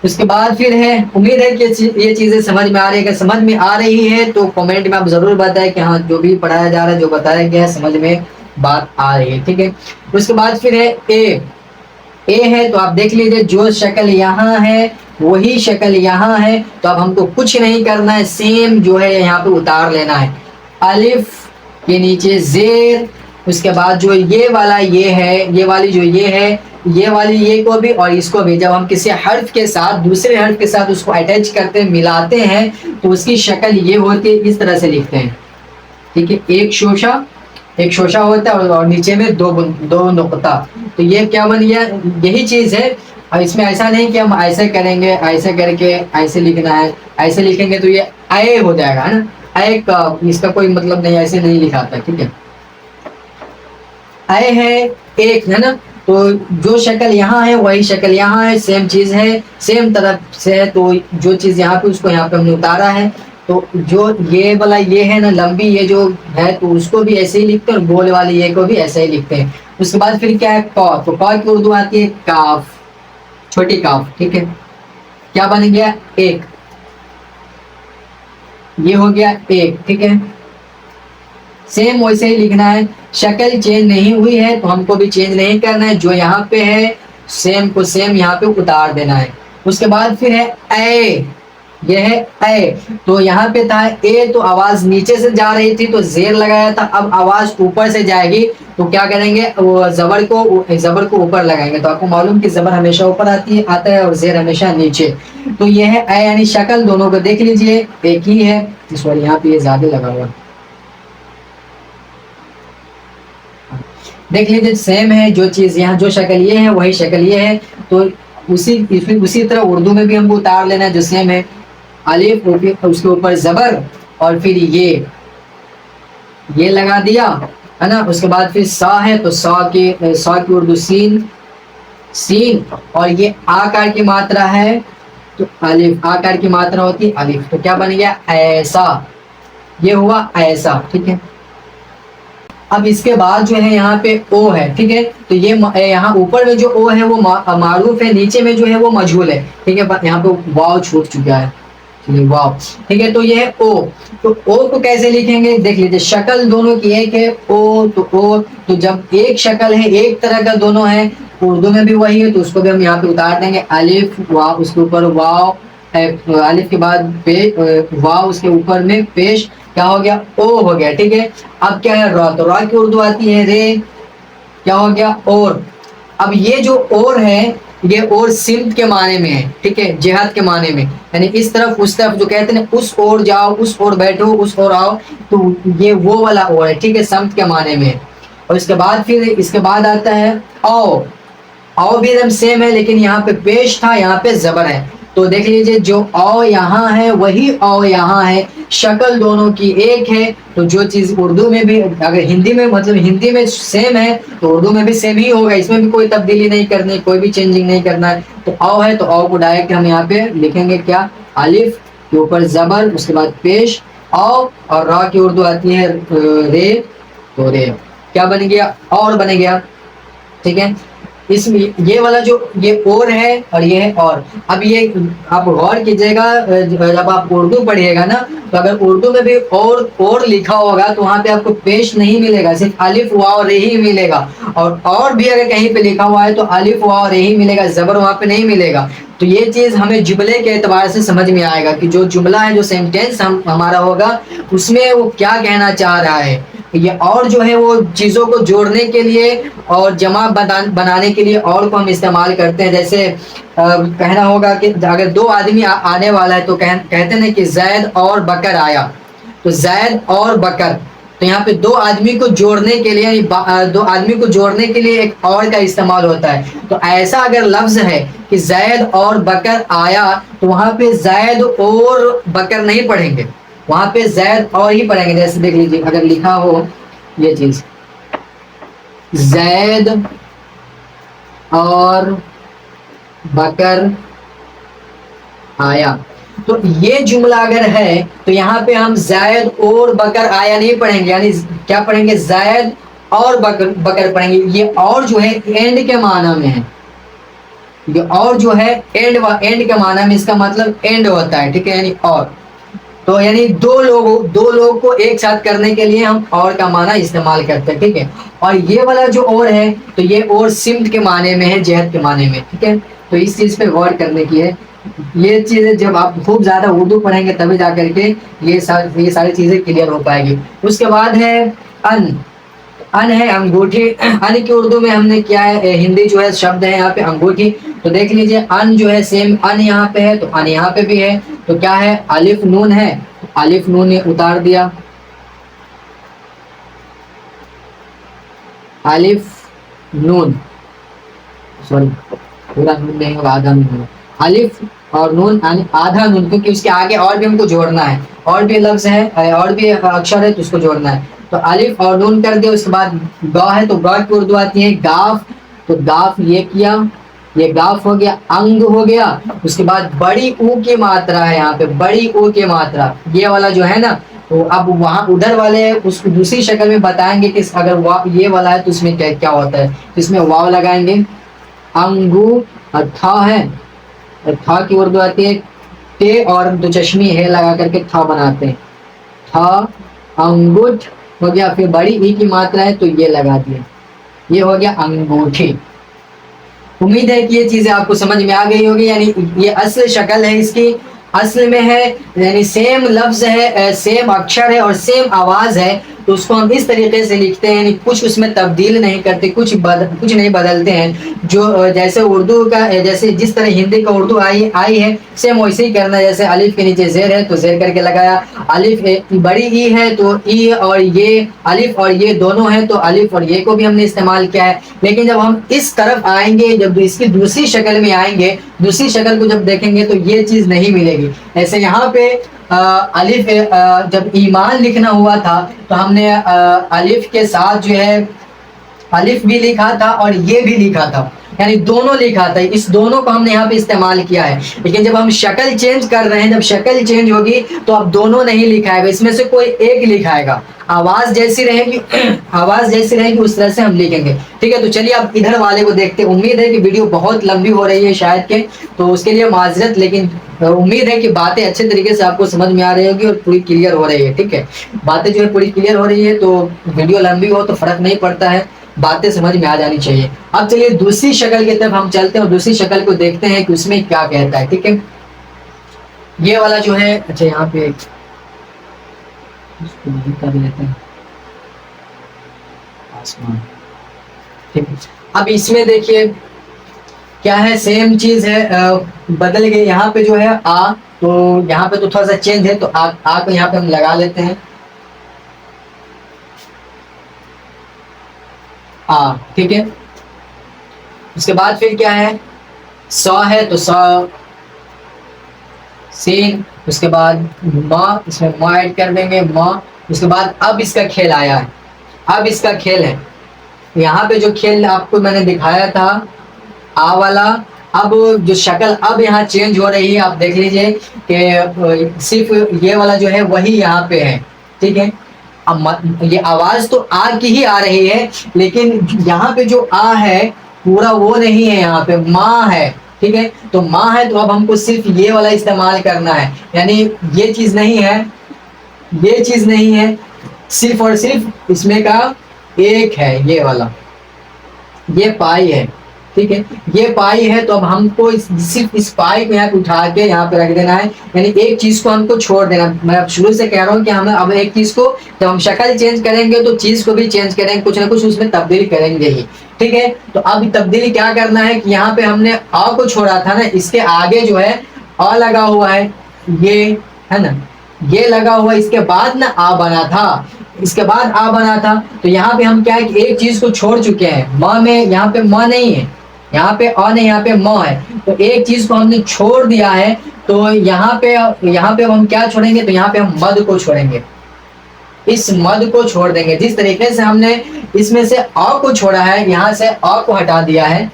اس کے بعد پھر ہے, امید ہے کہ یہ چیزیں سمجھ میں آ رہی ہے. اگر سمجھ میں آ رہی ہے تو کمنٹ میں آپ ضرور بتائیں کہ ہاں جو بھی پڑھایا جا رہا ہے, جو بتایا گیا ہے, سمجھ میں بات آ رہی ہے. ٹھیک ہے, اس کے بعد پھر ہے اے. اے ہے تو آپ دیکھ لیجیے, جو شکل یہاں ہے وہی شکل یہاں ہے, تو اب ہم کو کچھ نہیں کرنا ہے, سیم جو ہے یہاں پہ اتار لینا ہے. الف کے نیچے زیر, اس کے بعد جو یہ والا یہ ہے, یہ والی جو یہ ہے, یہ والی یہ کو بھی اور اس کو بھی, جب ہم کسی حرف کے ساتھ دوسرے حرف کے ساتھ اس کو اٹیچ کرتے ہیں, ملاتے ہیں, تو اس کی شکل یہ ہوتی ہے, اس طرح سے لکھتے ہیں. ٹھیک ہے, ایک شوشہ ہوتا ہے اور نیچے میں دو نقطہ, تو یہ کیا بن گیا, یہی چیز ہے. اور اس میں ایسا نہیں کہ ہم ایسے کریں گے, ایسے کر کے ایسے لکھنا ہے, ایسے لکھیں گے تو یہ اے ہو جائے گا نا, اے کا اس کا کوئی مطلب نہیں, ایسے نہیں لکھاتا. ٹھیک ہے, اے ہے ایک ہے نا, تو جو شکل یہاں ہے وہی شکل یہاں ہے, سیم چیز ہے, سیم طرف سے ہے, تو جو چیز یہاں پہ اس کو یہاں پہ ہم نے اتارا ہے. تو جو یہ والا یہ ہے نا لمبی, یہ جو ہے تو اس کو بھی ایسے ہی لکھتے ہیں, اور گول والی یہ کو بھی ایسے ہی لکھتے ہیں. اس کے بعد پھر کیا ہے, کا, تو کا کی اردو آتی ہے کاف, چھوٹی کاف. ٹھیک ہے, کیا بن گیا؟ ایک. یہ ہو گیا ایک. ٹھیک ہے، سیم ویسے ہی لکھنا ہے. شکل چینج نہیں ہوئی ہے تو ہم کو بھی چینج نہیں کرنا ہے، جو یہاں پہ ہے سیم کو سیم یہاں پہ اتار دینا ہے. اس کے بعد پھر ہے اے. یہ ہے اے. تو یہاں پہ تھا اے تو آواز نیچے سے جا رہی تھی تو زیر لگایا تھا، اب آواز اوپر سے جائے گی تو کیا کریں گے؟ وہ زبر کو اوپر لگائیں گے. تو آپ کو معلوم کہ زبر ہمیشہ اوپر آتا ہے اور زیر ہمیشہ نیچے. تو یہ ہے اے یعنی شکل. دونوں کو دیکھ لیجئے ایک ہی ہے. سوری یہاں پہ یہ زیادہ لگا ہوا، دیکھ لیجیے سیم ہے. جو چیز یہاں جو شکل یہ ہے وہی شکل یہ ہے. تو اسی طرح اردو میں بھی ہم کو اتار لینا ہے جو سیم ہے. الف اس کے اوپر زبر اور پھر یہ لگا دیا ہے نا. اس کے بعد پھر سا ہے تو سا کی اردو سین. اور یہ آکار کی ماترا ہے تو الف. آکار کی ماترا ہوتی ہے الف. تو کیا بن گیا؟ ایسا. یہ ہوا ایسا. ٹھیک ہے، اب اس کے بعد جو ہے یہاں پہ او ہے. ٹھیک ہے، تو یہ یہاں اوپر میں جو او ہے وہ معروف ہے، نیچے میں جو ہے وہ مجہول ہے. ٹھیک ہے، یہاں پہ واو چھوٹ چکا ہے. واو. ٹھیک ہے، تو یہ ہے او. تو او کو کیسے لکھیں گے؟ دیکھ لیجیے شکل دونوں کی ایک ہے. او تو او. تو جب ایک شکل ہے ایک طرح کا دونوں ہے، اردو میں بھی وہی ہے تو اس کو بھی ہم یہاں پہ اتار دیں گے. الف واو اس کے اوپر واو، الف کے بعد واو اس کے اوپر میں پیش. کیا ہو گیا؟ او ہو گیا. ٹھیک ہے، اب کیا ہے؟ را. تو را کی اردو آتی ہے رے. کیا ہو گیا؟ اور. اب یہ جو اور ہے یہ اور سمت کے معنی میں ہے. ٹھیک ہے، جہت کے معنی میں، یعنی اس طرف اس طرف جو کہتے ہیں اس اور جاؤ، اس اور بیٹھو، اس اور آؤ، تو یہ وہ والا اور ہے. ٹھیک ہے، سمت کے معنی میں. اور اس کے بعد پھر اس کے بعد آتا ہے او. او بھی ایک دم سیم ہے لیکن یہاں پہ پیش تھا، یہاں پہ زبر ہے. تو دیکھ لیجئے جو او یہاں ہے وہی او یہاں ہے. شکل دونوں کی ایک ہے. تو جو چیز اردو میں بھی اگر ہندی میں سیم ہے تو اردو میں بھی سیم ہی ہوگا. اس میں بھی کوئی تبدیلی نہیں کرنی، کوئی بھی چینجنگ نہیں کرنا ہے. تو او ہے تو او کو ڈائریکٹ ہم یہاں پہ لکھیں گے کیا؟ الف کے اوپر زبر اس کے بعد پیش او. اور را کی اردو آتی ہے رے. تو رے کیا بن گیا؟ اور بن گیا. ٹھیک ہے، اس میں یہ والا جو یہ اور ہے اور یہ ہے اور. اب یہ آپ غور کیجئے گا جب آپ اردو پڑھیے گا نا تو اگر اردو میں بھی اور لکھا ہوگا تو وہاں پہ آپ کو پیش نہیں ملے گا، صرف الف واو رے ہی ملے گا. اور بھی اگر کہیں پہ لکھا ہوا ہے تو الف واو رے ہی ملے گا، زبر وہاں پہ نہیں ملے گا. تو یہ چیز ہمیں جملے کے اعتبار سے سمجھ میں آئے گا کہ جو جملہ ہے، جو سینٹینس ہمارا ہوگا اس میں وہ کیا کہنا چاہ رہا ہے. یہ اور جو ہے وہ چیزوں کو جوڑنے کے لیے اور جمع بنانے کے لیے اور کو ہم استعمال کرتے ہیں. جیسے کہنا ہوگا کہ اگر دو آدمی آنے والا ہے تو کہتے ہیں کہ زید اور بکر آیا. تو زید اور بکر، تو یہاں پہ دو آدمی کو جوڑنے کے لیے ایک اور کا استعمال ہوتا ہے. تو ایسا اگر لفظ ہے کہ زید اور بکر آیا تو وہاں پہ زید اور بکر نہیں پڑھیں گے، وہاں پہ زید اور ہی پڑھیں گے. جیسے دیکھ لیجیے اگر لکھا ہو یہ چیز زید اور بکر آیا، تو یہ جملہ اگر ہے تو یہاں پہ ہم زید اور بکر آیا نہیں پڑھیں گے، یعنی کیا پڑھیں گے؟ زید اور بکر پڑھیں گے. یہ اور جو ہے اینڈ کے معنی میں ہے. یہ اور جو ہے اینڈ کے معنی میں، اس کا مطلب اینڈ ہوتا ہے. ٹھیک ہے، یعنی اور. تو یعنی دو لوگ کو ایک ساتھ کرنے کے لیے ہم اور کا معنی استعمال کرتے ہیں. ٹھیک ہے، اور یہ والا جو اور ہے تو یہ اور سمت کے معنی میں ہے، جہت کے معنی میں. ٹھیک ہے، تو اس چیز پہ غور کرنے کی ہے. یہ چیزیں جب آپ خوب زیادہ اردو پڑھیں گے تبھی جا کر کے یہ ساری چیزیں کلیئر ہو پائے گی. اس کے بعد ہے ان. ان ہے انگوٹھی. ان کی اردو میں ہم نے کیا ہے، ہندی جو ہے شبد ہے یہاں پہ انگوٹھی. تو دیکھ لیجئے ان جو ہے سیم ان یہاں پہ ہے تو ان یہاں پہ بھی ہے. تو کیا ہے؟ الف نون ہے، الف نون نے اتار دیا. الف نون، سوری پورا نون نہیں ہوگا، آدھا نون ہوگا. الف اور نون آدھا نون، کیونکہ اس کے آگے اور بھی ہم کو جوڑنا ہے، اور بھی لفظ ہے اور بھی اکشر ہے تو اس کو جوڑنا ہے. تو الف اور نون کر دیا. اس کے بعد گا ہے تو گا کی اردو آتی ہے گاف. تو گاف یہ کیا، یہ گاف ہو گیا. انگ ہو گیا. اس کے بعد بڑی او کی ماترا ہے یہاں پہ، بڑی او کی ماترا یہ والا جو ہے نا، تو اب وہاں ادھر والے اس کو دوسری شکل میں بتائیں گے کہ اگر یہ والا ہے تو اس میں کیا کیا ہوتا ہے. اس میں واو لگائیں گے. انگو اور تھا ہے تھا کی اردو آتی ہے تے اور دو چشمی ہے لگا کر کے تھا بناتے ہیں. تھا انگوٹھ ہو گیا, پھر بڑی ای کی ماترا ہے تو یہ لگا دیا, یہ ہو گیا انگوٹھی. امید ہے کہ یہ چیزیں آپ کو سمجھ میں آ گئی ہوگی. یعنی یہ اصل شکل ہے اس کی, اصل میں ہے, یعنی سیم لفظ ہے, سیم اکشر ہے اور سیم آواز ہے, تو اس کو ہم اس طریقے سے لکھتے ہیں, یعنی کچھ اس میں تبدیل نہیں کرتے, کچھ نہیں بدلتے ہیں. جو جیسے اردو کا, جیسے جس طرح ہندی کا اردو آئی ہے سیم ویسے ہی کرنا ہے. جیسے الف کے نیچے زیر ہے تو زیر کر کے لگایا, الف بڑی ای ہے تو ای اور یہ, الف اور یہ دونوں ہیں تو الف اور یہ کو بھی ہم نے استعمال کیا ہے. لیکن جب ہم اس طرف آئیں گے, جب اس کی دوسری شکل میں آئیں گے, دوسری شکل کو جب دیکھیں گے تو یہ چیز نہیں ملے گی. ایسے یہاں پہ الف, جب ایمان لکھنا ہوا تھا تو ہم نے الف کے ساتھ جو ہے الف بھی لکھا تھا اور یہ بھی لکھا تھا, یعنی دونوں لکھا تھا. اس دونوں کو ہم نے یہاں پہ استعمال کیا ہے. لیکن جب ہم شکل چینج کر رہے ہیں, جب شکل چینج ہوگی تو اب دونوں نہیں لکھائے گا, اس میں سے کوئی ایک لکھائے گا. آواز جیسی رہے گی, آواز جیسی رہے گی اس طرح سے ہم لکھیں گے. ٹھیک ہے, تو چلیے اب ادھر والے کو دیکھتے ہیں. امید ہے کہ ویڈیو بہت لمبی ہو رہی ہے شاید کہ, تو اس کے لیے معذرت, لیکن امید ہے کہ باتیں اچھے طریقے سے آپ کو سمجھ میں آ رہی ہوگی اور پوری کلیئر ہو رہی ہے. ٹھیک ہے, باتیں جو ہے پوری کلیئر ہو رہی ہے, تو ویڈیو لمبی ہو تو فرق نہیں پڑتا ہے, باتیں سمجھ میں آ جانی چاہیے. اب چلیے دوسری شکل کی طرف ہم چلتے ہیں اور دوسری شکل کو دیکھتے ہیں کہ اس میں کیا کہتا ہے. ٹھیک ہے, یہ والا جو ہے, اچھا یہاں پہ کر لیتے ہیں آسمان. ٹھیک ہے, اب اس میں دیکھیے کیا ہے, سیم چیز ہے, بدل گئی. یہاں پہ جو ہے آ, تو یہاں پہ تو تھوڑا سا چینج ہے, تو آ کو یہاں پہ ہم لگا لیتے ہیں آ. ٹھیک ہے, اس کے بعد پھر کیا ہے, سا ہے تو سا, سین, اس کے بعد ماں, اس میں ماں ایڈ کر دیں گے ماں. اس کے بعد اب اس کا کھیل آیا ہے, اب اس کا کھیل ہے. یہاں پہ جو کھیل آپ کو میں نے دکھایا تھا آ والا, اب جو شکل اب یہاں چینج ہو رہی ہے, آپ دیکھ لیجئے کہ صرف یہ والا جو ہے وہی یہاں پہ ہے. ٹھیک ہے, اب یہ آواز تو آ کی ہی آ رہی ہے, لیکن یہاں پہ جو آ ہے پورا وہ نہیں ہے, یہاں پہ ماں ہے. ٹھیک ہے, تو ماں ہے تو اب ہم کو صرف یہ والا استعمال کرنا ہے, یعنی یہ چیز نہیں ہے, یہ چیز نہیں ہے, صرف اور صرف اس میں کا ایک ہے, یہ والا, یہ پائی ہے. ٹھیک ہے, یہ پائی ہے, تو اب ہم کو صرف اس پائی کو یہاں پہ اٹھا کے یہاں پہ رکھ دینا ہے, یعنی ایک چیز کو ہم کو چھوڑ دینا. میں اب شروع سے کہہ رہا ہوں کہ ہم اب ایک چیز کو جب ہم شکل چینج کریں گے تو چیز کو بھی چینج کریں گے, کچھ نہ کچھ اس میں تبدیل کریں گے ہی. ٹھیک ہے, تو اب تبدیلی کیا کرنا ہے کہ یہاں پہ ہم نے آ کو چھوڑا تھا نا, اس کے آگے جو ہے آ لگا ہوا ہے, یہ ہے نا, یہ لگا ہوا, اس کے بعد نا آ بنا تھا, اس کے بعد آ بنا تھا. تو یہاں پہ ہم کیا ہے کہ ایک چیز کو چھوڑ چکے ہیں, ماں میں یہاں پہ ماں نہیں ہے, یہاں پہ آ نہیں, یہاں پہ ماں ہے, تو ایک چیز کو ہم نے چھوڑ دیا ہے. تو یہاں پہ ہم کیا چھوڑیں گے, تو یہاں پہ ہم مد کو چھوڑیں گے, اس مد کو چھوڑ دیں گے. جس طریقے سے ہم نے اس میں سے آ کو چھوڑا ہے, یہاں سے آ کو ہٹا دیا ہے,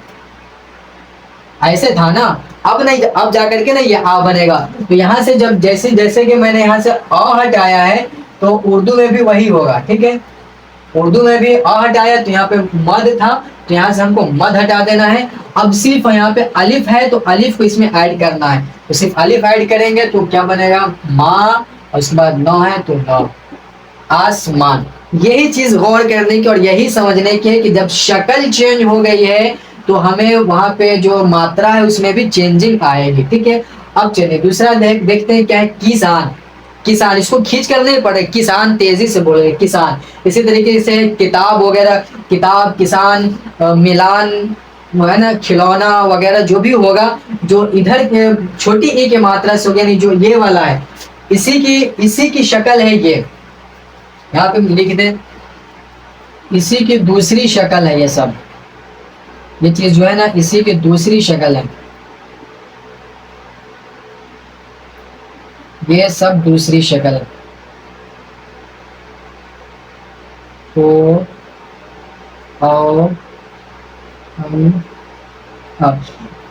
ایسے تھا نا, اب نہیں, اب جا کر کے نا یہ آ بنے گا. تو یہاں سے جب جیسے کہ میں نے یہاں سے آ ہٹایا ہے, تو اردو میں بھی وہی ہوگا. ٹھیک ہے, اردو میں بھی آ ہٹایا تو یہاں پہ مد تھا, تو یہاں سے ہم کو مد ہٹا دینا ہے. اب صرف یہاں پہ الف ہے, تو الف کو اس میں ایڈ کرنا ہے, تو صرف الف ایڈ کریں گے تو کیا بنے گا, ماں, اور اس کے بعد نو ہے تو نو, آسمان. یہی چیز غور کرنے کی اور یہی سمجھنے کی ہے کہ جب شکل چینج ہو گئی ہے تو ہمیں وہاں پہ جو ماترا ہے اس میں بھی چینجنگ آئے گی. ٹھیک ہے, اب چلیے دوسرا دیکھتے ہیں کیا ہے, کسان. کسان, اس کو کھینچ کر نہیں پڑے, کسان تیزی سے بولے کسان. اسی طریقے سے کتاب وغیرہ, کتاب, کسان, ملان, ہے نا, کھلونا وغیرہ جو بھی ہوگا, جو ادھر چھوٹی ای کے ماترا سے ہوگا, یعنی جو یہ والا ہے اسی کی شکل ہے. یہ یہاں پہ لکھ دیں, اسی کی دوسری شکل ہے. یہ سب یہ چیز جو ہے نا اسی کی دوسری شکل ہے, یہ سب دوسری شکل ہے. تو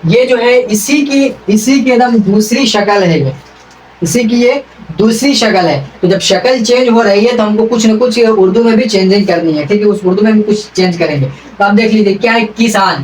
یہ جو ہے اسی کی ایک دم دوسری شکل ہے, یہ اسی کی یہ دوسری شکل ہے. تو جب شکل چینج ہو رہی ہے تو ہم کو کچھ نہ کچھ اردو میں بھی چینجنگ کرنی ہے. ٹھیک ہے, اس اردو میں بھی کچھ چینج کریں گے. تو آپ دیکھ لیجیے کیا ہے, کسان.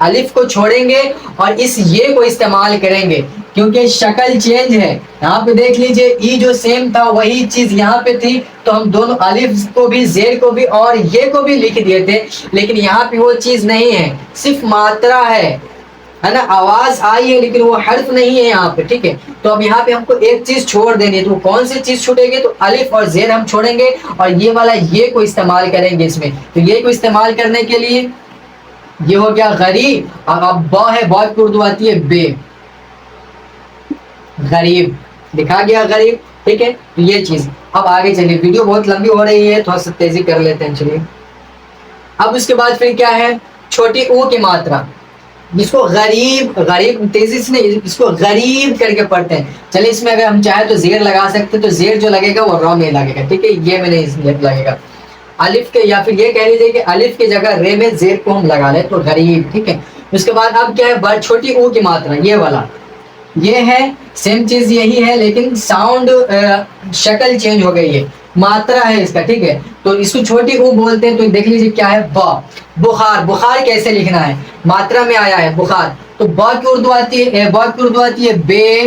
الف کو چھوڑیں گے اور اس یہ کو استعمال کریں گے کیونکہ شکل چینج ہے. یہاں پہ دیکھ لیجئے ای جو سیم تھا وہی چیز یہاں پہ تھی تو ہم دونوں الف کو بھی زیر کو بھی اور یہ کو بھی لکھ دیے تھے, لیکن یہاں پہ وہ چیز نہیں ہے, صرف ماترا ہے نا, آواز آئی ہے لیکن وہ حرف نہیں ہے یہاں پہ. ٹھیک ہے, تو اب یہاں پہ ہم کو ایک چیز چھوڑ دینی ہے, تو کون سی چیز چھوڑے گی؟ تو الف اور زیر ہم چھوڑیں گے اور یہ والا یہ کو استعمال کریں گے اس میں. تو یہ کو استعمال کرنے کے لیے یہ ہو گیا غریب, اور اب با ہے, با کی اردو آتی ہے بے, غریب دکھا گیا غریب. ٹھیک ہے, تو یہ چیز. اب آگے چلیے, ویڈیو بہت لمبی ہو رہی ہے, تھوڑا سا تیزی کر لیتے ہیں. چلیے اب اس کے بعد پھر کیا ہے, چھوٹی او کی ماترا, جس کو غریب, غریب تیزی سے نہیں, اس کو غریب کر کے پڑھتے ہیں. چلیے اس میں اگر ہم چاہیں تو زیر لگا سکتے, تو زیر جو لگے گا وہ را میں لگے گا. ٹھیک ہے, یہ میں نہیں لگے گا. الف کے یا پھر یہ کہہ لیجیے کہ الف کی جگہ رے میں زیر کو ہم لگا لیں تو غریب. ٹھیک ہے, اس کے بعد اب کیا ہے, چھوٹی او کی ماترا, یہ والا یہ ہے, سیم چیز یہی ہے لیکن ساؤنڈ شکل چینج ہو گئی ہے, ماترا ہے اس کا. ٹھیک ہے, تو اس کو چھوٹی او بولتے ہیں. تو دیکھ لیجیے کیا ہے, با, بخار. بخار کیسے لکھنا ہے, ماترا میں آیا ہے بخار, تو با کی اردو آتی ہے, با کی اردو آتی ہے بے,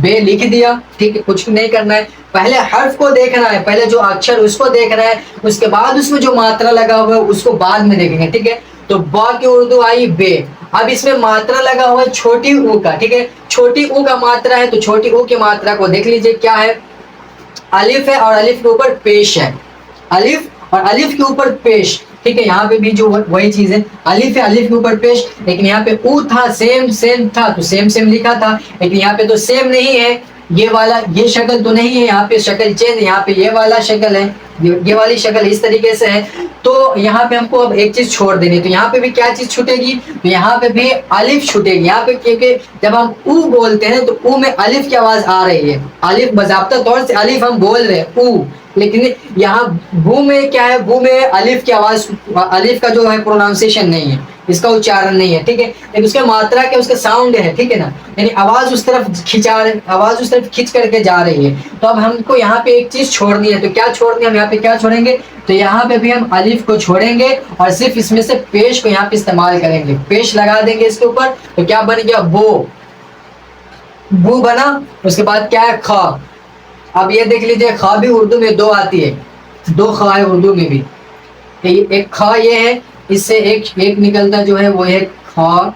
بے لکھ دیا. ٹھیک ہے, کچھ نہیں کرنا ہے, پہلے حرف کو دیکھنا ہے, پہلے جو اکشر اس کو دیکھنا ہے, اس کے بعد اس میں جو ماترا لگا ہوا ہے اس کو بعد میں دیکھیں گے. ٹھیک ہے, تو با کی اردو آئی بے, اب اس میں ماترا لگا ہوا ہے چھوٹی او کا. ٹھیک ہے, چھوٹی او کا ماترا ہے, تو چھوٹی او کی ماترا کو دیکھ لیجئے کیا ہے, الف ہے اور الف کے اوپر پیش ہے, الف اور الف کے اوپر پیش. ٹھیک ہے, یہاں پہ بھی جو وہی چیز ہے, الف ہے, الف کے اوپر پیش, لیکن یہاں پہ او تھا, سیم تھا تو سیم لکھا تھا, لیکن یہاں پہ تو سیم نہیں ہے, یہ والا یہ شکل تو نہیں ہے, یہاں پہ شکل چینج, یہاں پہ یہ والا شکل ہے, یہ والی شکل اس طریقے سے ہے. تو یہاں پہ ہم کو اب ایک چیز چھوڑ دینی ہے, تو یہاں پہ بھی کیا چیز چھوٹے گی, تو یہاں پہ بھی الف چھوٹے گی. یہاں پہ کیونکہ جب ہم او بولتے ہیں تو او میں الف کی آواز آ رہی ہے, الف باضابطہ طور سے الف ہم بول رہے ہیں او, لیکن یہاں بو میں کیا ہے, بو میں الف کی آواز, الف کا جو ہے پروناؤنسیشن نہیں ہے, اس کا اچارن نہیں ہے. ٹھیک ہے, لیکن اس کا ماترا کیا, اس کا ساؤنڈ ہے. ٹھیک ہے نا, یعنی آواز اس طرف آواز اس طرف کھینچ کر کے جا رہی ہے. تو اب ہم کو یہاں پہ ایک چیز چھوڑنی ہے, تو کیا چھوڑنی ہے, ہم یہاں پہ کیا چھوڑیں گے, تو یہاں پہ بھی ہم الف کو چھوڑیں گے اور صرف اس میں سے پیش کو یہاں پہ استعمال کریں گے, پیش لگا دیں گے اس کے اوپر. تو کیا بن گیا, بو, بو بنا. اس کے بعد کیا ہے, کھا. اب یہ دیکھ لیجئے, کھا بھی اردو میں دو آتی ہے, دو کھا ہے اردو میں بھی. ایک کھا یہ ہے, اس سے ایک نکلتا جو ہے وہ ہے کھا,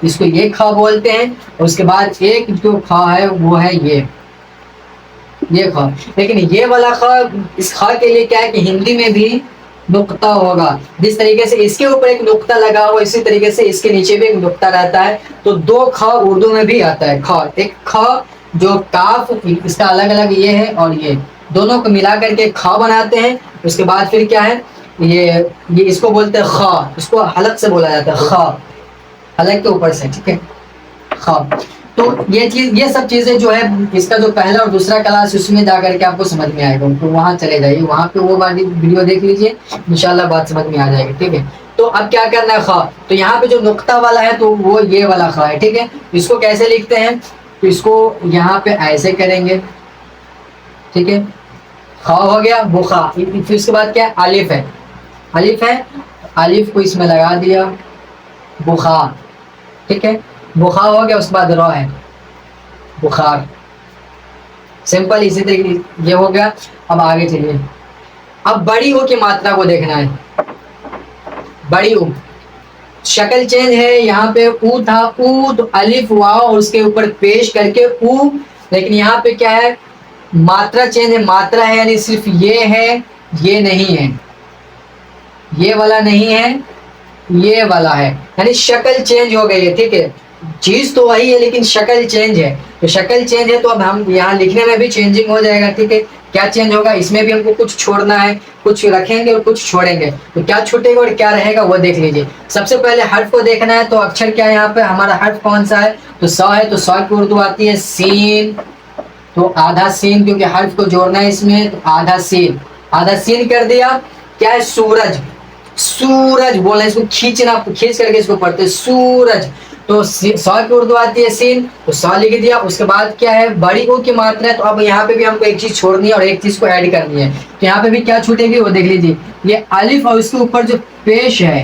اس کو یہ کھا بولتے ہیں. اور اس کے بعد ایک جو کھا ہے وہ ہے یہ کھا. لیکن یہ والا کھا, اس کھا کے لیے کیا ہے کہ ہندی میں بھی نقطہ ہوگا, جس طریقے سے اس کے اوپر ایک نقطہ لگا ہوا اسی طریقے سے اس کے نیچے بھی ایک نقطہ رہتا ہے. تو دو کھا اردو میں بھی آتا ہے, کھا, ایک کھا جو کاف, اس کا الگ الگ یہ ہے, اور یہ دونوں کو ملا کر کے کھا بناتے ہیں. اس کے بعد پھر کیا ہے, یہ اس کو بولتے ہیں خا, اس کو حلق سے بولا جاتا ہے, خا حلق کے اوپر سے. ٹھیک ہے, خا. تو یہ چیز, یہ سب چیزیں جو ہے, اس کا جو پہلا اور دوسرا کلاس اس میں جا کر کے آپ کو سمجھ میں آئے گا, تو وہاں چلے جائیے, وہاں پہ وہ والی ویڈیو دیکھ لیجیے, انشاءاللہ بات سمجھ میں آ جائے گی. ٹھیک ہے, تو اب کیا کرنا ہے, خا. تو یہاں پہ جو نقطہ والا ہے تو وہ یہ والا خا ہے. ٹھیک ہے, اس کو کیسے لکھتے ہیں, تو اس کو یہاں پہ ایسے کریں گے. ٹھیک ہے, خا ہو گیا, بخا. پھر اس کے بعد کیا ہے, الف ہے, الف ہے, الف کو اس میں لگا دیا, بخار. ٹھیک ہے, بخار ہو گیا. اس کے بعد را ہے, بخار. سمپل اسی طریقے یہ ہو گیا. اب آگے چلیے, اب بڑی او کی ماترا کو دیکھنا ہے. بڑی او شکل چینج ہے, یہاں پہ او تھا, او تو الف واو اور اس کے اوپر پیش کر کے او, لیکن یہاں پہ کیا ہے, ماترا چینج ہے. ماترا ہے یعنی صرف یہ ہے, یہ نہیں ہے, یہ والا نہیں ہے, یہ والا ہے, یعنی شکل چینج ہو گئی ہے. ٹھیک ہے, چیز تو وہی ہے لیکن شکل چینج ہے. تو شکل چینج ہے تو اب ہم یہاں لکھنے میں بھی چینجنگ ہو جائے گا. ٹھیک ہے, کیا چینج ہوگا, اس میں بھی ہم کو کچھ چھوڑنا ہے, کچھ رکھیں گے اور کچھ چھوڑیں گے. تو کیا چھوٹے گا اور کیا رہے گا وہ دیکھ لیجیے. سب سے پہلے حرف کو دیکھنا ہے, تو اکشر کیا ہے, یہاں پہ ہمارا حرف کون سا ہے, تو سا ہے. تو سا کی اردو آتی ہے سین, تو آدھا سین, کیونکہ حرف کو جوڑنا ہے اس میں, تو آدھا سین, آدھا سین کر دیا. کیا ہے, سورج, سورج بولنا ہے, اس کو کھینچنا, کھینچ کر کے اس کو پڑھتے ہیں سورج. تو سا کی اردو آتی ہے سین, تو سا لکھ دیا. اس کے بعد کیا ہے, بڑی او کی ماترا ہے, تو اب یہاں پہ بھی ہم کو ایک چیز چھوڑنی ہے اور ایک چیز کو ایڈ کرنی ہے. تو یہاں پہ بھی کیا چھوٹے گی وہ دیکھ لیجیے, یہ الف اور اس کے اوپر جو پیش ہے,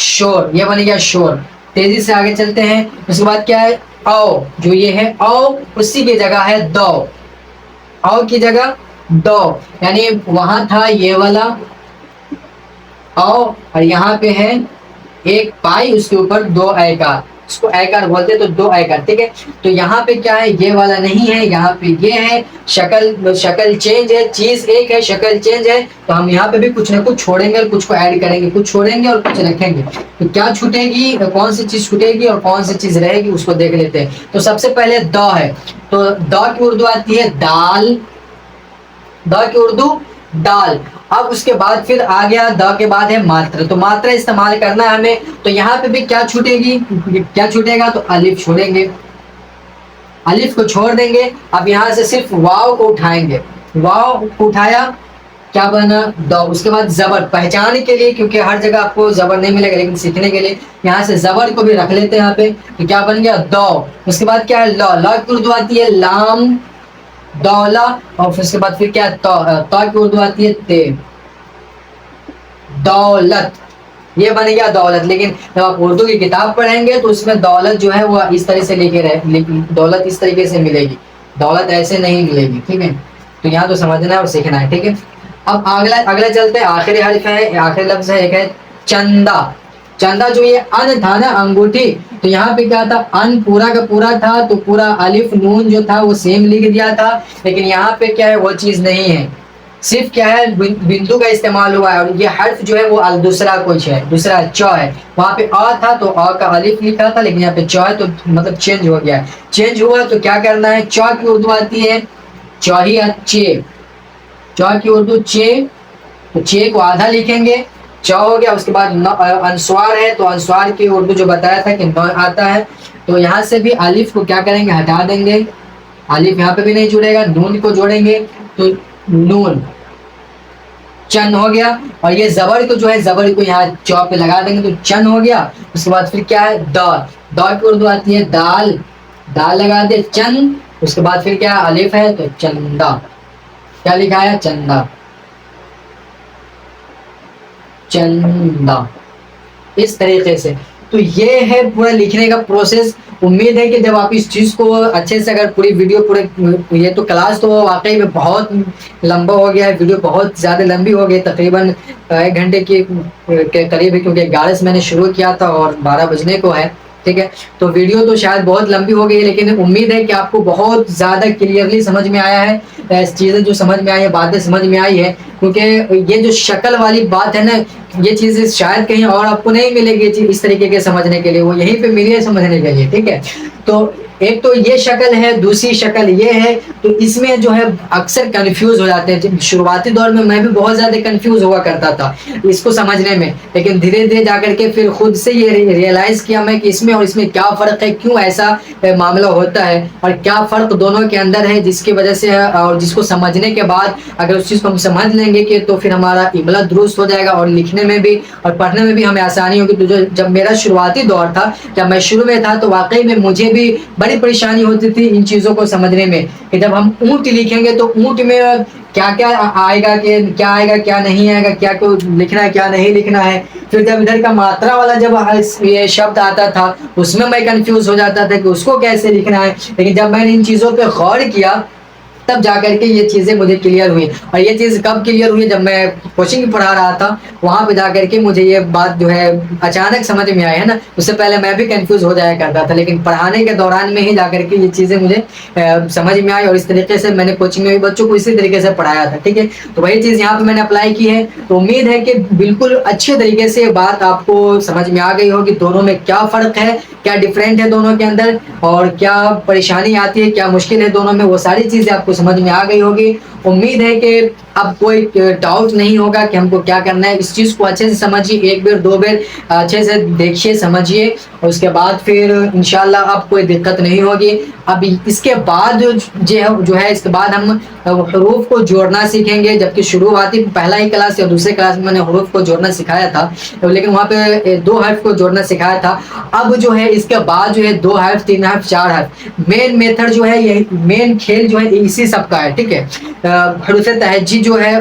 شور، یہ بن گیا شور. تیزی سے آگے چلتے ہیں. اس کے بعد کیا ہے؟ او، جو یہ ہے او، اسی کی جگہ ہے دو. او کی جگہ دو، یعنی وہاں تھا یہ والا او، اور یہاں پہ ہے ایک پائی، اس کے اوپر دو ایکار، اس کو ایکار بولتے تو دو ایکار. ٹھیک ہے. تو یہاں پہ کیا ہے؟ یہ والا نہیں ہے، یہاں پہ یہ ہے. شکل چینج ہے، چیز ایک ہے، شکل چینج ہے. تو ہم یہاں پہ بھی کچھ نہ کچھ چھوڑیں گے اور کچھ کو ایڈ کریں گے، کچھ چھوڑیں گے اور کچھ رکھیں گے. تو کیا چھوٹے گی، کون سی چیز چھوٹے گی اور کون سی چیز رہے گی، اس کو دیکھ لیتے ہیں. تو سب سے پہلے دا ہے. تو دا کی اردو آتی ہے دال. دا کی اردو دال. اب اس کے بعد پھر آ گیا دا کے بعد ہے ماترا. تو ماترا استعمال کرنا ہے ہمیں. تو یہاں پہ بھی کیا چھوٹے گی، کیا چھوٹے گا؟ تو الف چھوڑیں گے، الف کو چھوڑ دیں گے. اب یہاں سے صرف واو کو اٹھائیں گے. واو کو اٹھایا، کیا بنا؟ دو. اس کے بعد زبر، پہچان کے لیے، کیونکہ ہر جگہ آپ کو زبر نہیں ملے گا، لیکن سیکھنے کے لیے یہاں سے زبر کو بھی رکھ لیتے ہیں یہاں پہ. تو کیا بن گیا؟ دو. اس کے بعد کیا ہے؟ لا. لا کی اردو آتی ہے لام، دولا. اور اس کے بعد پھر کیا ہے؟ تا کی اردو آتی ہے تے، دولت. یہ بن گیا دولت. لیکن جب آپ اردو کی کتاب پڑھیں گے تو اس میں دولت جو ہے وہ اس طرح سے لکھے رہے، دولت اس طریقے سے ملے گی، دولت ایسے نہیں ملے گی. ٹھیک ہے. تو یہاں تو سمجھنا ہے اور سیکھنا ہے. ٹھیک ہے. اب اگلا چلتے ہیں. آخری حرف ہے، آخری لفظ ہے، ایک ہے چندا. چندا جو یہ ان تھا نا، انگوٹھی، تو یہاں پہ کیا تھا؟ ان پورا کا پورا تھا، تو پورا الف نون جو تھا وہ سیم لکھ دیا تھا. لیکن یہاں پہ کیا ہے؟ وہ چیز نہیں ہے. صرف کیا ہے؟ بندو کا استعمال ہوا ہے. اور یہ حرف جو ہے وہ دوسرا کچھ ہے، دوسرا چ ہے. وہاں پہ آ تھا تو آ کا الف لکھا تھا، لیکن یہاں پہ چ ہے، تو مطلب چینج ہو گیا ہے. چینج ہوا تو کیا کرنا ہے؟ چ کی اردو آتی ہے چوہیا، چے. چ کی اردو چے. تو چے کو آدھا لکھیں گے، چ ہو گیا. اس کے بعد انسوار ہے، تو انسوار کی اردو جو بتایا تھا کہ نو آتا ہے. تو یہاں سے بھی الف کو کیا کریں گے؟ ہٹا دیں گے. الف یہاں پہ بھی نہیں جڑے گا. نون کو جوڑیں گے تو نون، چن ہو گیا. اور یہ زبر کو جو ہے، زبر کو یہاں چو پہ لگا دیں گے تو چن ہو گیا. اس کے بعد پھر کیا ہے؟ دا. دا کی اردو آتی ہے دال. دال لگا دے، چن. اس کے بعد پھر کیا الف ہے تو چندا. کیا لکھا ہے؟ چندا، چندا. اس طریقے سے. تو یہ ہے پورا لکھنے کا پروسیس. امید ہے کہ جب آپ اس چیز کو اچھے سے، اگر پوری ویڈیو پورے، یہ تو کلاس تو واقعی میں بہت لمبا ہو گیا ہے، ویڈیو بہت زیادہ لمبی ہو گئی، تقریباً 1 گھنٹے کے قریب ہے، کیونکہ 11 سے میں نے شروع کیا تھا اور 12 بجنے کو ہے. ٹھیک ہے. تو ویڈیو تو شاید بہت لمبی ہو گئی، لیکن امید ہے کہ آپ کو بہت زیادہ کلیئرلی سمجھ میں آیا ہے. چیزیں جو سمجھ میں آئی ہے، باتیں سمجھ میں آئی ہے. کیونکہ یہ جو شکل والی بات ہے نا، یہ چیزیں شاید کہیں اور آپ کو نہیں ملے گی اس طریقے کے سمجھنے کے لیے، وہ یہیں پہ ملی ہے سمجھنے کے لیے. ٹھیک ہے. تو ایک تو یہ شکل ہے، دوسری شکل یہ ہے. تو اس میں جو ہے اکثر کنفیوز ہو جاتے ہیں. شروعاتی دور میں بھی بہت زیادہ کنفیوز ہوا کرتا تھا اس کو سمجھنے میں، لیکن دھیرے دھیرے جا کر کے پھر خود سے یہ ریئلائز کیا میں کہ اس میں اور اس میں کیا فرق ہے، کیوں ایسا معاملہ ہوتا ہے، اور کیا فرق دونوں کے اندر ہے، جس کی وجہ سے، اور جس کو سمجھنے کے بعد اگر اس چیز کو ہم سمجھ لیں گے کہ تو پھر ہمارا املا درست ہو جائے گا، اور لکھنے میں بھی اور پڑھنے میں بھی ہمیں آسانی ہوگی. تو جب میرا شروعاتی دور تھا، جب میں شروع میں تھا، تو واقعی میں مجھے بھی بڑی پریشانی ہوتی تھی ان چیزوں کو سمجھنے میں، کہ جب ہم اونٹ لکھیں گے تو اونٹ میں کیا کیا آئے گا، کہ کیا آئے گا، کیا نہیں آئے گا، کیا کو لکھنا ہے، کیا نہیں لکھنا ہے. پھر جب ادھر کا ماترا والا جب یہ شبد آتا تھا، اس میں کنفیوز ہو جاتا تھا کہ اس کو کیسے لکھنا ہے. لیکن جب میں نے ان چیزوں پہ غور کیا، تب جا کر کے یہ چیزیں مجھے کلیئر ہوئی. اور یہ چیز کب کلیئر ہوئی؟ جب میں کوچنگ پڑھا رہا تھا، وہاں پہ جا کر کے مجھے یہ بات جو ہے اچانک سمجھ میں آئی ہے نا. اس سے پہلے میں بھی کنفیوز ہو جایا کرتا تھا، لیکن پڑھانے کے دوران میں ہی جا کر کے یہ چیزیں مجھے سمجھ میں آئی. اور اس طریقے سے میں نے کوچنگ میں بھی بچوں کو اسی طریقے سے پڑھایا تھا. ٹھیک ہے. تو وہی چیز یہاں پہ میں نے اپلائی کی ہے. تو امید ہے کہ بالکل اچھے طریقے سے یہ بات آپ کو سمجھ میں آ گئی ہوگی، دونوں میں کیا فرق ہے، کیا ڈفرینٹ ہے دونوں کے اندر، اور کیا پریشانی آتی ہے، کیا مشکل ہے دونوں میں. وہ ساری چیزیں آپ کو سمجھ میں آ گئی ہوگی. امید ہے کہ اب کوئی ڈاؤٹ نہیں ہوگا کہ ہم کو کیا کرنا ہے. اس چیز کو اچھے سے سمجھیے، 1 بار 2 بار اچھے سے دیکھیے، سمجھیے، اور اس کے بعد پھر انشاءاللہ اب کوئی دقت نہیں ہوگی. اب اس کے بعد جو ہے اس کے بعد ہم حروف کو جوڑنا سیکھیں گے. جبکہ شروعاتی پہلا ہی کلاس یا دوسرے کلاس میں نے حروف کو جوڑنا سکھایا تھا، لیکن وہاں پہ 2 حرف کو جوڑنا سکھایا تھا. اب جو ہے اس کے بعد جو ہے 2 حرف، 3 حرف، 4 حرف، مین میتھڈ جو ہے، یہ مین کھیل جو ہے اسی سب کا ہے. ٹھیک ہے. حروف تہجی جو ہے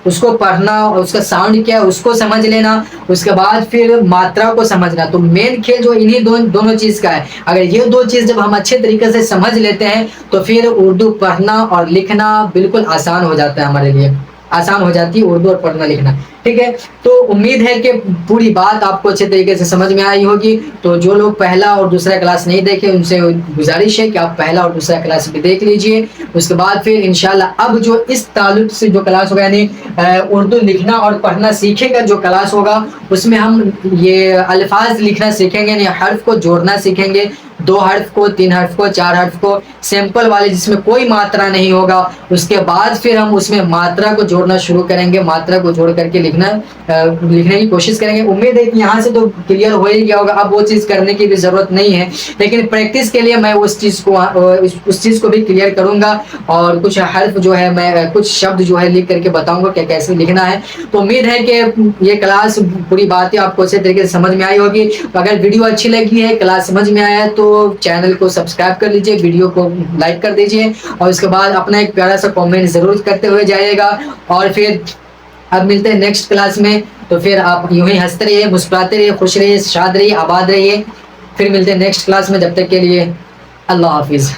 اس کو پڑھنا، اس کا ساؤنڈ کیا ہے اس کو سمجھ لینا، اس کے بعد پھر ماترا کو سمجھنا. تو مین کھیل جو انہی دونوں چیز کا ہے. اگر یہ دو چیز جب ہم اچھے طریقے سے سمجھ لیتے ہیں تو پھر اردو پڑھنا اور لکھنا بالکل آسان ہو جاتا ہے، ہمارے لیے آسان ہو جاتی ہے اردو اور پڑھنا لکھنا. ٹھیک ہے، تو امید ہے کہ پوری بات آپ کو اچھے طریقے سے سمجھ میں آئی ہوگی. تو جو لوگ پہلا اور دوسرا کلاس نہیں دیکھے ان سے گزارش ہے کہ آپ پہلا اور دوسرا کلاس بھی دیکھ لیجئے. اس کے بعد پھر انشاءاللہ اب جو اس تعلق سے جو کلاس ہوگا، یعنی اردو لکھنا اور پڑھنا سیکھے گا جو کلاس ہوگا، اس میں ہم یہ الفاظ لکھنا سیکھیں گے، یعنی حرف کو جوڑنا سیکھیں گے، 2 حرف کو، 3 حرف کو، 4 حرف کو، سمپل والے جس میں کوئی ماترا نہیں ہوگا. اس کے بعد پھر ہم اس میں ماترا کو جوڑنا شروع کریں گے، ماترا کو جوڑ کر کے لکھنے کی کوشش کریں گے. امید ہے کہ یہاں سے تو کلیئر ہو ہی گیا ہوگا، اب وہ چیز کرنے کی بھی ضرورت نہیں ہے، لیکن پریکٹس کے لیے میں اس چیز کو بھی کلیئر کروں گا، اور کچھ حرف جو ہے میں کچھ شبد جو ہے لکھ کر کے بتاؤں گا کہ کیسے لکھنا ہے. تو امید ہے کہ یہ کلاس پوری باتیں آپ کو اچھے طریقے سے سمجھ میں آئی ہوگی. اگر ویڈیو اچھی لگی ہے، کلاس سمجھ میں آیا ہے تو چینل کو سبسکرائب کر لیجئے، ویڈیو کو لائک کر دیجئے، اور اس کے بعد اپنا ایک پیارا سا کامنٹ ضرور کرتے ہوئے جائیے گا. اور پھر اب ملتے ہیں نیکسٹ کلاس میں. تو پھر آپ یوں ہی ہنستے رہیے، مسکراتے رہیے، خوش رہیے، شاد رہیے، آباد رہیے. پھر ملتے ہیں نیکسٹ کلاس میں، جب تک کے لیے اللہ حافظ.